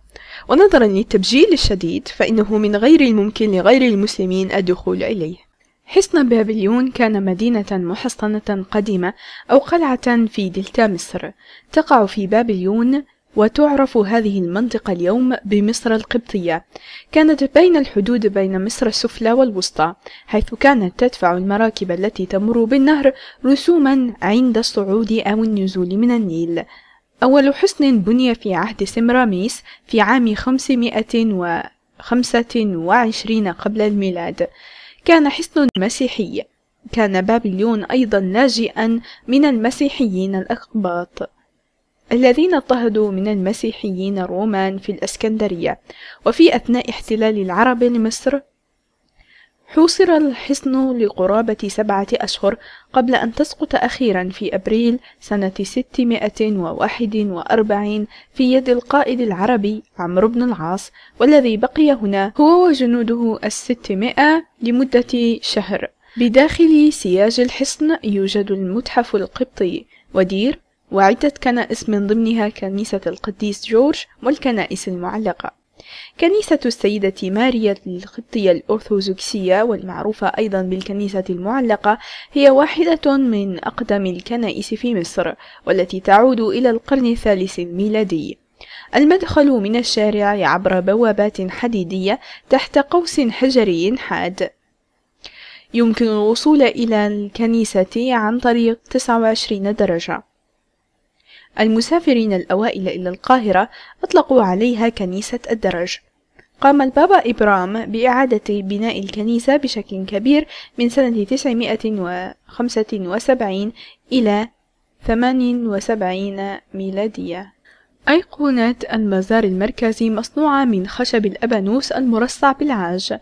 Speaker 1: ونظرا للتبجيل الشديد فإنه من غير الممكن لغير المسلمين الدخول إليه. حصن بابليون كان مدينة محصنة قديمة أو قلعة في دلتا مصر، تقع في بابليون، وتعرف هذه المنطقة اليوم بمصر القبطية. كانت بين الحدود بين مصر السفلى والوسطى، حيث كانت تدفع المراكب التي تمر بالنهر رسوما عند الصعود أو النزول من النيل. أول حصن بني في عهد سمراميس في عام 525 قبل الميلاد. كان حصن مسيحي. كان بابليون أيضا لاجئا من المسيحيين الأقباط الذين اضطهدوا من المسيحيين الرومان في الإسكندرية. وفي أثناء احتلال العرب لمصر حوصر الحصن لقرابة 7 أشهر قبل أن تسقط أخيرا في أبريل سنة 641 في يد القائد العربي عمرو بن العاص، والذي بقي هنا هو وجنوده 600 لمدة شهر. بداخل سياج الحصن يوجد المتحف القبطي ودير وعدة كنائس، من ضمنها كنيسة القديس جورج والكنائس المعلقة. كنيسة السيدة ماريا القبطية الأرثوذكسية، والمعروفة أيضا بالكنيسة المعلقة، هي واحدة من أقدم الكنائس في مصر، والتي تعود إلى القرن الثالث الميلادي. المدخل من الشارع عبر بوابات حديدية تحت قوس حجري حاد. يمكن الوصول إلى الكنيسة عن طريق 29 درجة. المسافرين الأوائل إلى القاهرة أطلقوا عليها كنيسة الدرج. قام البابا إبرام بإعادة بناء الكنيسة بشكل كبير من سنة 975 إلى 78 ميلادية. أيقونة المزار المركزي مصنوعة من خشب الأبانوس المرصع بالعاج،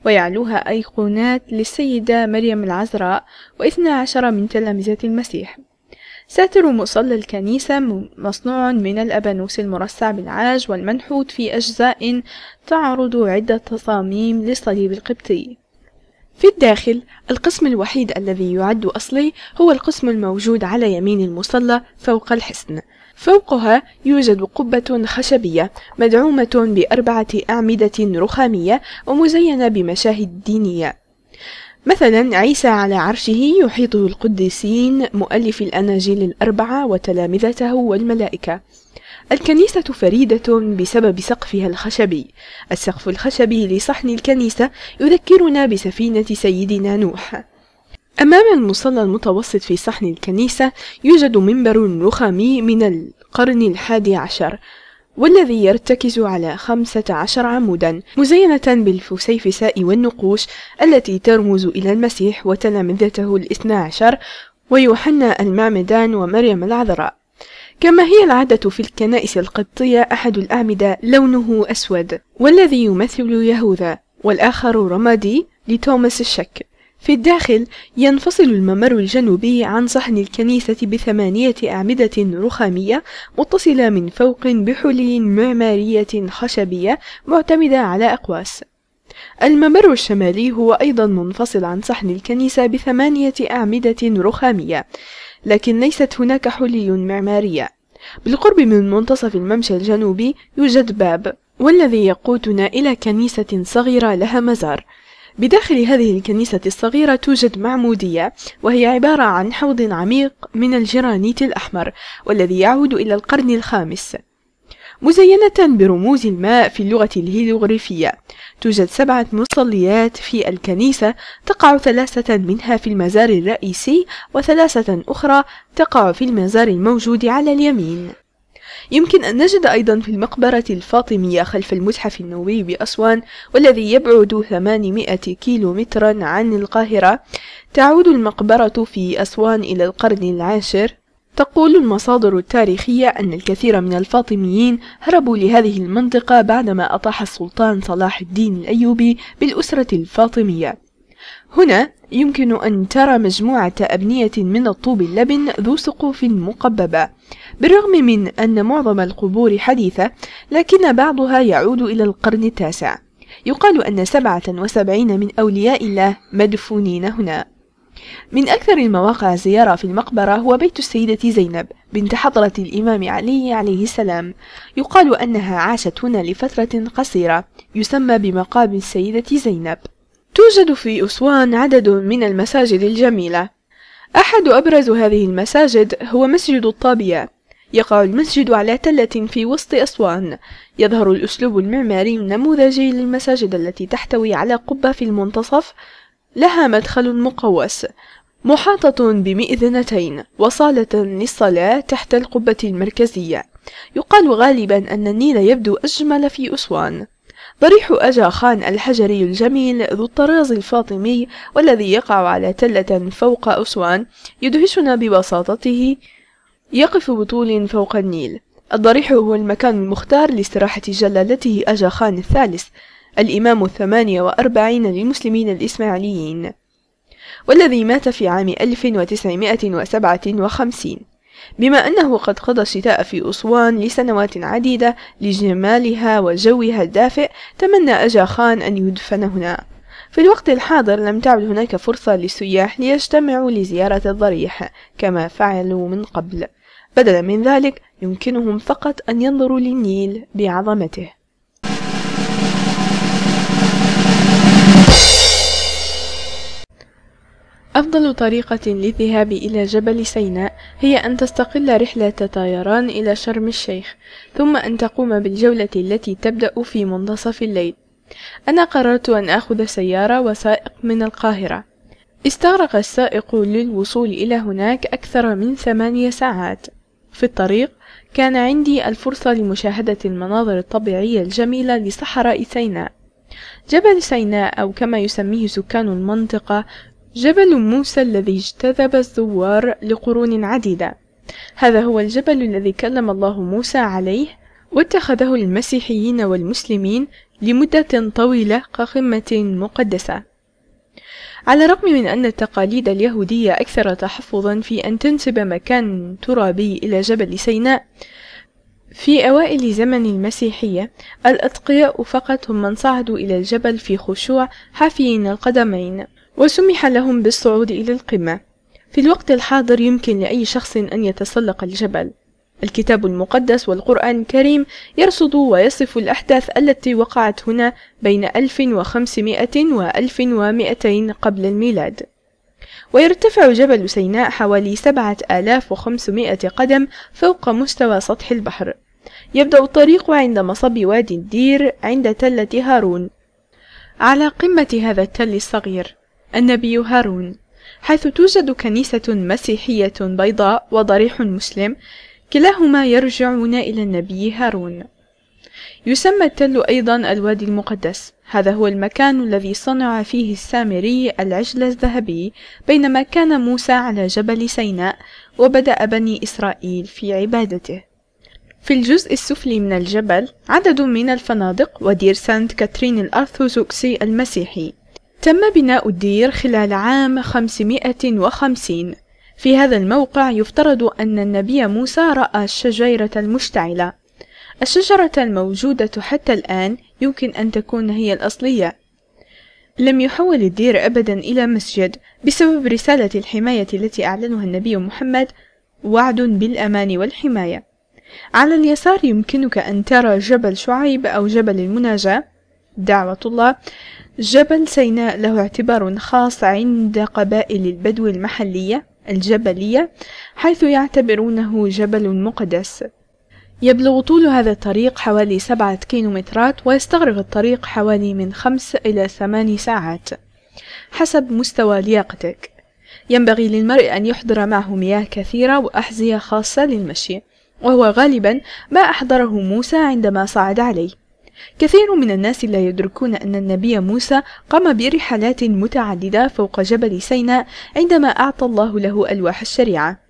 Speaker 1: ويعلوها أيقونات للسيدة مريم العذراء و12 من تلامذة المسيح. ساتر مصلى الكنيسة مصنوع من الأبانوس المرصع بالعاج والمنحوت في أجزاء تعرض عدة تصاميم للصليب القبطي. في الداخل القسم الوحيد الذي يعد أصلي هو القسم الموجود على يمين المصلى فوق الحصن. فوقها يوجد قبة خشبية مدعومة ب4 أعمدة رخامية ومزينة بمشاهد دينية، مثلا عيسى على عرشه يحيطه القديسين مؤلف الأناجيل ال4 وتلامذته والملائكة. الكنيسة فريدة بسبب سقفها الخشبي. السقف الخشبي لصحن الكنيسة يذكرنا بسفينة سيدنا نوح. أمام المصلى المتوسط في صحن الكنيسة يوجد منبر رخامي من القرن ال11 والذي يرتكز على 15 عمودا مزينة بالفسيفساء والنقوش التي ترمز إلى المسيح وتلامذته ال12 ويوحنا المعمدان ومريم العذراء. كما هي العادة في الكنائس القبطية، أحد الأعمدة لونه أسود والذي يمثل يهوذا، والآخر رمادي لتوماس الشك. في الداخل ينفصل الممر الجنوبي عن صحن الكنيسة ب8 أعمدة رخامية متصلة من فوق بحلي معمارية خشبية معتمدة على أقواس. الممر الشمالي هو أيضا منفصل عن صحن الكنيسة ب8 أعمدة رخامية، لكن ليست هناك حلي معمارية. بالقرب من منتصف الممشى الجنوبي يوجد باب، والذي يقودنا إلى كنيسة صغيرة لها مزار. بداخل هذه الكنيسة الصغيرة توجد معمودية، وهي عبارة عن حوض عميق من الجرانيت الأحمر والذي يعود إلى القرن ال5، مزينة برموز الماء في اللغة الهيروغليفية. توجد 7 مصليات في الكنيسة، تقع 3 منها في المزار الرئيسي و3 أخرى تقع في المزار الموجود على اليمين. يمكن أن نجد أيضا في المقبرة الفاطمية خلف المتحف النووي بأسوان، والذي يبعد 800 كيلومترا عن القاهرة. تعود المقبرة في أسوان إلى القرن ال10. تقول المصادر التاريخية أن الكثير من الفاطميين هربوا لهذه المنطقة بعدما أطاح السلطان صلاح الدين الأيوبي بالأسرة الفاطمية. هنا يمكن أن ترى مجموعة أبنية من الطوب اللبن ذو سقوف مقببة. بالرغم من أن معظم القبور حديثة، لكن بعضها يعود إلى القرن ال9. يقال أن 77 من أولياء الله مدفونين هنا. من أكثر المواقع زيارة في المقبرة هو بيت السيدة زينب بنت حضرة الإمام علي عليه السلام. يقال أنها عاشت هنا لفترة قصيرة، يسمى بمقام السيدة زينب. توجد في أسوان عدد من المساجد الجميلة. أحد أبرز هذه المساجد هو مسجد الطابية. يقع المسجد على تلة في وسط أسوان. يظهر الأسلوب المعماري النموذجي للمساجد التي تحتوي على قبة في المنتصف لها مدخل مقوس محاطة بمئذنتين وصالة للصلاة تحت القبة المركزية. يقال غالبا أن النيل يبدو أجمل في أسوان. ضريح أجا خان الحجري الجميل ذو الطراز الفاطمي والذي يقع على تلة فوق أسوان يدهشنا ببساطته. يقف بطول فوق النيل. الضريح هو المكان المختار لاستراحة جلالته أجا خان الثالث الإمام 48 للمسلمين الإسماعيليين، والذي مات في عام 1957. بما أنه قد قضى الشتاء في أسوان لسنوات عديدة لجمالها وجوها الدافئ، تمنى أجا خان أن يدفن هنا. في الوقت الحاضر لم تعد هناك فرصة للسياح ليجتمعوا لزيارة الضريح كما فعلوا من قبل. بدلا من ذلك يمكنهم فقط أن ينظروا للنيل بعظمته. أفضل طريقة للذهاب إلى جبل سيناء هي أن تستقل رحلة طيران إلى شرم الشيخ، ثم أن تقوم بالجولة التي تبدأ في منتصف الليل. أنا قررت أن أخذ سيارة وسائق من القاهرة. استغرق السائق للوصول إلى هناك أكثر من 8 ساعات. في الطريق كان عندي الفرصة لمشاهدة المناظر الطبيعية الجميلة لصحراء سيناء. جبل سيناء، أو كما يسميه سكان المنطقة جبل موسى، الذي اجتذب الزوار لقرون عديدة. هذا هو الجبل الذي كلم الله موسى عليه واتخذه المسيحيين والمسلمين لمدة طويلة كقمة مقدسة. على الرغم من أن التقاليد اليهودية أكثر تحفظا في أن تنسب مكان ترابي إلى جبل سيناء، في أوائل زمن المسيحية الأتقياء فقط هم من صعدوا إلى الجبل في خشوع حافيين القدمين، وسمح لهم بالصعود إلى القمة. في الوقت الحاضر يمكن لأي شخص أن يتسلق الجبل. الكتاب المقدس والقرآن الكريم يرصد ويصف الأحداث التي وقعت هنا بين 1500 و 1200 قبل الميلاد. ويرتفع جبل سيناء حوالي 7500 قدم فوق مستوى سطح البحر. يبدأ الطريق عند مصب وادي الدير عند تلة هارون. على قمة هذا التل الصغير النبي هارون، حيث توجد كنيسة مسيحية بيضاء وضريح مسلم، كلاهما يرجعون إلى النبي هارون. يسمى التل أيضا الوادي المقدس. هذا هو المكان الذي صنع فيه السامري العجل الذهبي بينما كان موسى على جبل سيناء وبدأ بني إسرائيل في عبادته. في الجزء السفلي من الجبل عدد من الفنادق ودير سانت كاترين الأرثوذكسي المسيحي. تم بناء الدير خلال عام 550. في هذا الموقع يفترض أن النبي موسى رأى الشجيرة المشتعلة. الشجرة الموجودة حتى الآن يمكن أن تكون هي الأصلية. لم يحول الدير أبدا إلى مسجد بسبب رسالة الحماية التي أعلنها النبي محمد، وعد بالأمان والحماية. على اليسار يمكنك أن ترى جبل شعيب أو جبل المناجاة، دعوة الله. جبل سيناء له اعتبار خاص عند قبائل البدو المحلية الجبلية، حيث يعتبرونه جبل مقدس. يبلغ طول هذا الطريق حوالي 7 كيلومترات، ويستغرق الطريق حوالي من 5 إلى 8 ساعات حسب مستوى لياقتك. ينبغي للمرء أن يحضر معه مياه كثيرة وأحذية خاصة للمشي، وهو غالبا ما أحضره موسى عندما صعد عليه. كثير من الناس لا يدركون أن النبي موسى قام برحلات متعددة فوق جبل سيناء عندما أعطى الله له ألواح الشريعة.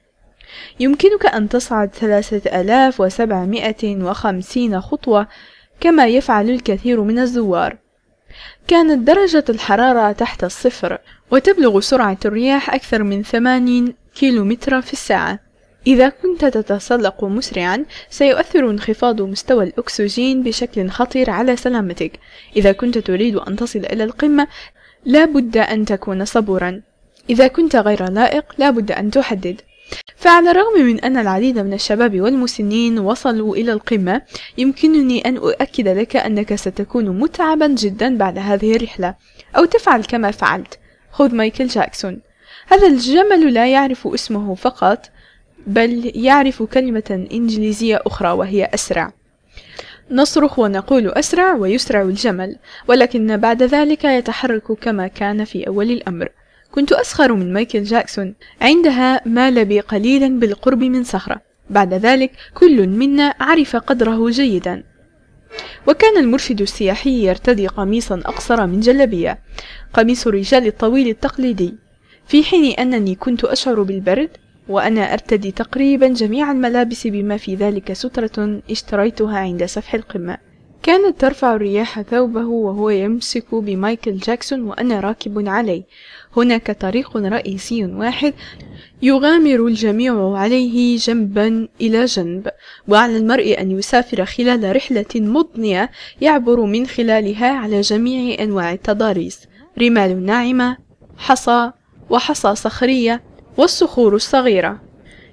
Speaker 1: يمكنك أن تصعد 3750 خطوة كما يفعل الكثير من الزوار. كانت درجة الحرارة تحت الصفر، وتبلغ سرعة الرياح أكثر من 80 كيلومتر في الساعة. إذا كنت تتسلق مسرعا سيؤثر انخفاض مستوى الأكسجين بشكل خطير على سلامتك. إذا كنت تريد أن تصل إلى القمة لا بد أن تكون صبورا. إذا كنت غير لائق لا بد أن تحدد. فعلى الرغم من أن العديد من الشباب والمسنين وصلوا إلى القمة، يمكنني أن أؤكد لك أنك ستكون متعبا جدا بعد هذه الرحلة، أو تفعل كما فعلت. خذ مايكل جاكسون. هذا الجمل لا يعرف اسمه فقط، بل يعرف كلمة إنجليزية أخرى وهي أسرع. نصرخ ونقول أسرع ويسرع الجمل، ولكن بعد ذلك يتحرك كما كان في أول الأمر. كنت أسخر من مايكل جاكسون. عندها مال بي قليلا بالقرب من صخرة. بعد ذلك كل منا عرف قدره جيدا. وكان المرشد السياحي يرتدي قميصا أقصر من جلبية، قميص الرجال الطويل التقليدي، في حين أنني كنت أشعر بالبرد وأنا أرتدي تقريبا جميع الملابس بما في ذلك سترة اشتريتها عند سفح القمة. كانت ترفع الرياح ثوبه وهو يمسك بمايكل جاكسون وأنا راكب عليه. هناك طريق رئيسي واحد يغامر الجميع عليه جنبا إلى جنب، وعلى المرء أن يسافر خلال رحلة مضنية يعبر من خلالها على جميع أنواع التضاريس: رمال ناعمة، حصى وحصى صخرية والصخور الصغيرة.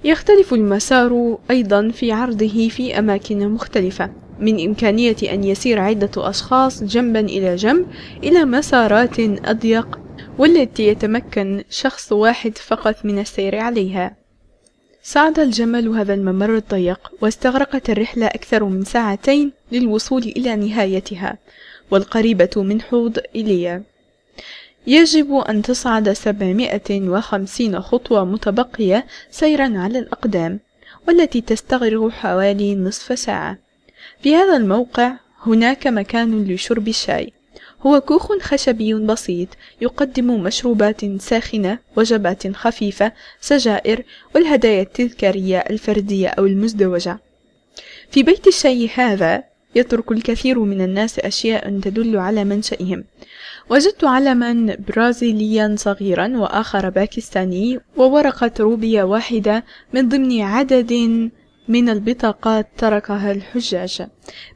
Speaker 1: يختلف المسار أيضا في عرضه في أماكن مختلفة، من إمكانية أن يسير عدة أشخاص جنبا إلى جنب إلى مسارات أضيق والتي يتمكن شخص واحد فقط من السير عليها. صعد الجمل هذا الممر الضيق، واستغرقت الرحلة أكثر من 2 ساعات للوصول إلى نهايتها والقريبة من حوض إيليا. يجب أن تصعد 750 خطوة متبقية سيرا على الأقدام، والتي تستغرق حوالي نصف ساعة. في هذا الموقع هناك مكان لشرب الشاي. هو كوخ خشبي بسيط يقدم مشروبات ساخنة، وجبات خفيفة، سجائر، والهدايا التذكارية الفردية أو المزدوجة. في بيت الشاي هذا يترك الكثير من الناس أشياء تدل على منشئهم. وجدت علما برازيليا صغيرا وآخر باكستاني وورقة روبية واحدة من ضمن عدد من البطاقات تركها الحجاج.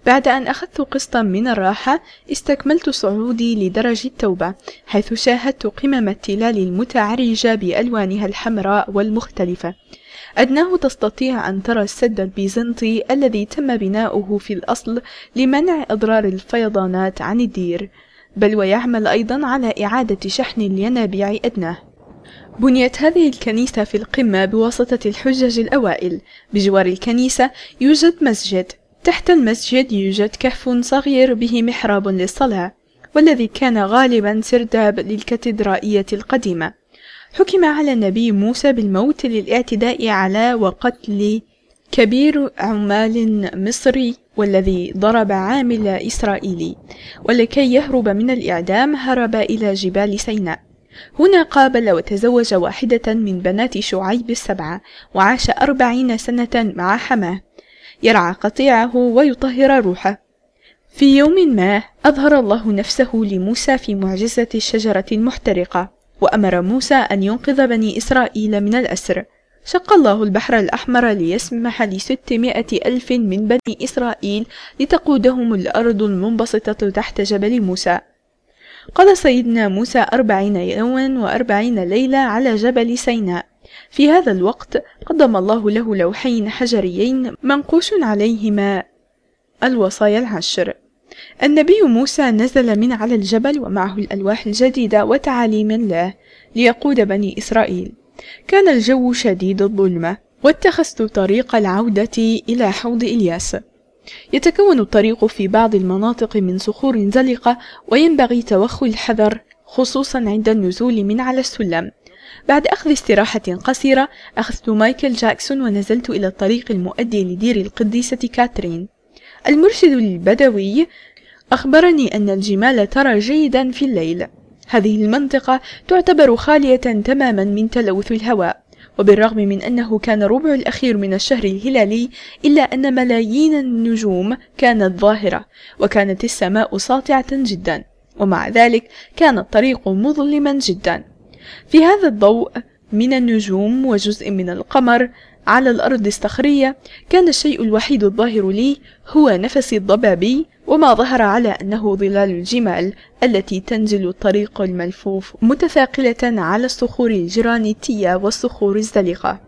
Speaker 1: بعد أن أخذت قسطا من الراحة استكملت صعودي لدرج التوبة، حيث شاهدت قمم التلال المتعرجة بألوانها الحمراء والمختلفة. أدناه تستطيع أن ترى السد البيزنطي الذي تم بناؤه في الأصل لمنع إضرار الفيضانات عن الدير، بل ويعمل أيضا على إعادة شحن الينابيع أدناه. بنيت هذه الكنيسة في القمة بواسطة الحجاج الأوائل. بجوار الكنيسة يوجد مسجد، تحت المسجد يوجد كهف صغير به محراب للصلاة، والذي كان غالبا سرداب للكاتدرائية القديمة. حكم على النبي موسى بالموت للاعتداء على وقتل كبير عمال مصري والذي ضرب عامل إسرائيلي، ولكي يهرب من الإعدام هرب إلى جبال سيناء. هنا قابل وتزوج واحدة من بنات شعيب السبعة، وعاش 40 سنة مع حماه يرعى قطيعه ويطهر روحه. في يوم ما أظهر الله نفسه لموسى في معجزة الشجرة المحترقة، وأمر موسى أن ينقذ بني إسرائيل من الأسر. شق الله البحر الأحمر ليسمح ل600,000 من بني إسرائيل لتقودهم الأرض المنبسطة تحت جبل موسى. قضى سيدنا موسى 40 يوما و40 ليلة على جبل سيناء. في هذا الوقت قدم الله له لوحين حجريين منقوش عليهما الوصايا العشر. النبي موسى نزل من على الجبل ومعه الألواح الجديدة وتعاليم الله ليقود بني إسرائيل. كان الجو شديد الظلمة، واتخذت طريق العودة إلى حوض إلياس. يتكون الطريق في بعض المناطق من صخور زلقة، وينبغي توخي الحذر خصوصا عند النزول من على السلم. بعد أخذ استراحة قصيرة أخذت مايكل جاكسون ونزلت إلى الطريق المؤدي لدير القديسة كاترين. المرشد البدوي أخبرني أن الجمال ترى جيدا في الليل. هذه المنطقة تعتبر خالية تماما من تلوث الهواء، وبالرغم من أنه كان الربع الأخير من الشهر الهلالي إلا أن ملايين النجوم كانت ظاهرة، وكانت السماء ساطعة جدا، ومع ذلك كان الطريق مظلما جدا. في هذا الضوء من النجوم وجزء من القمر على الأرض الصخرية كان الشيء الوحيد الظاهر لي هو نفسي الضبابي، وما ظهر على أنه ظلال الجمال التي تنزل الطريق الملفوف متثاقلة على الصخور الجرانيتية والصخور الزلقة.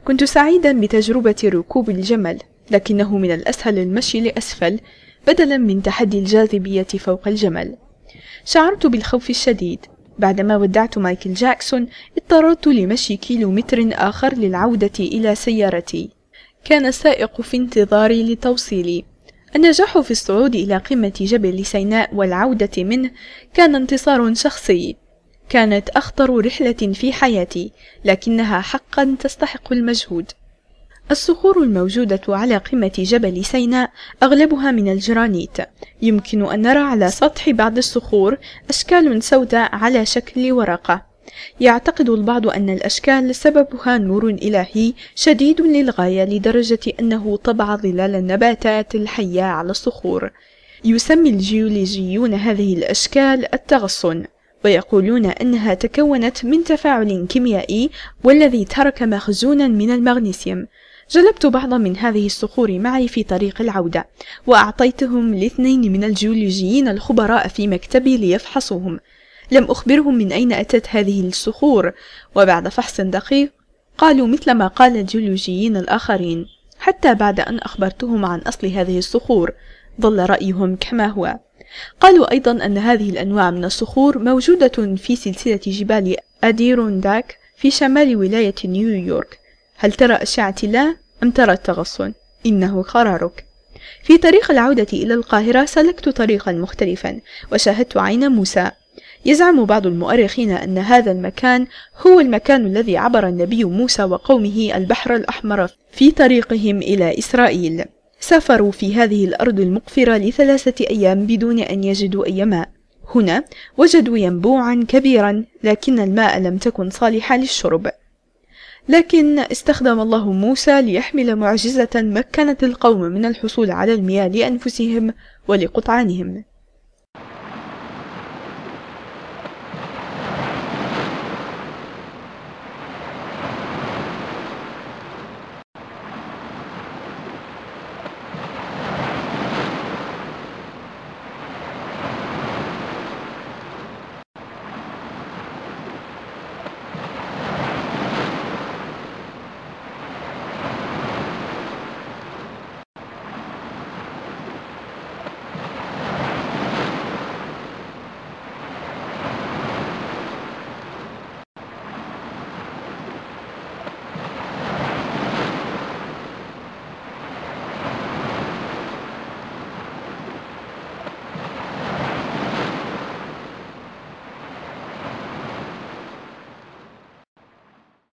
Speaker 1: كنت سعيدا بتجربة ركوب الجمل، لكنه من الأسهل المشي لأسفل بدلا من تحدي الجاذبية فوق الجمل. شعرت بالخوف الشديد. بعدما ودعت مايكل جاكسون اضطررت لمشي كيلومتر آخر للعودة إلى سيارتي. كان السائق في انتظاري لتوصيلي. النجاح في الصعود إلى قمة جبل سيناء والعودة منه كان انتصار شخصي. كانت أخطر رحلة في حياتي، لكنها حقا تستحق المجهود. الصخور الموجودة على قمة جبل سيناء أغلبها من الجرانيت. يمكن أن نرى على سطح بعض الصخور أشكال سوداء على شكل ورقة. يعتقد البعض أن الأشكال سببها نور إلهي شديد للغاية، لدرجة أنه طبع ظلال النباتات الحية على الصخور. يسمي الجيولوجيون هذه الأشكال التغصن، ويقولون أنها تكونت من تفاعل كيميائي والذي ترك مخزونا من المغنيسيوم. جلبت بعض من هذه الصخور معي في طريق العودة، وأعطيتهم ل2 من الجيولوجيين الخبراء في مكتبي ليفحصوهم. لم أخبرهم من أين أتت هذه الصخور، وبعد فحص دقيق قالوا مثل ما قال الجيولوجيين الآخرين. حتى بعد أن أخبرتهم عن أصل هذه الصخور ظل رأيهم كما هو. قالوا أيضا أن هذه الأنواع من الصخور موجودة في سلسلة جبال أديرونداك في شمال ولاية نيويورك. هل ترى أشعة الله أم ترى التغصن؟ إنه قرارك. في طريق العودة إلى القاهرة سلكت طريقا مختلفا، وشاهدت عين موسى. يزعم بعض المؤرخين أن هذا المكان هو المكان الذي عبر النبي موسى وقومه البحر الأحمر في طريقهم إلى إسرائيل. سافروا في هذه الأرض المقفرة ل3 أيام بدون أن يجدوا أي ماء. هنا وجدوا ينبوعا كبيرا، لكن الماء لم تكن صالحة للشرب. لكن استخدم الله موسى ليحمل معجزة مكنت القوم من الحصول على المياه لأنفسهم ولقطعانهم.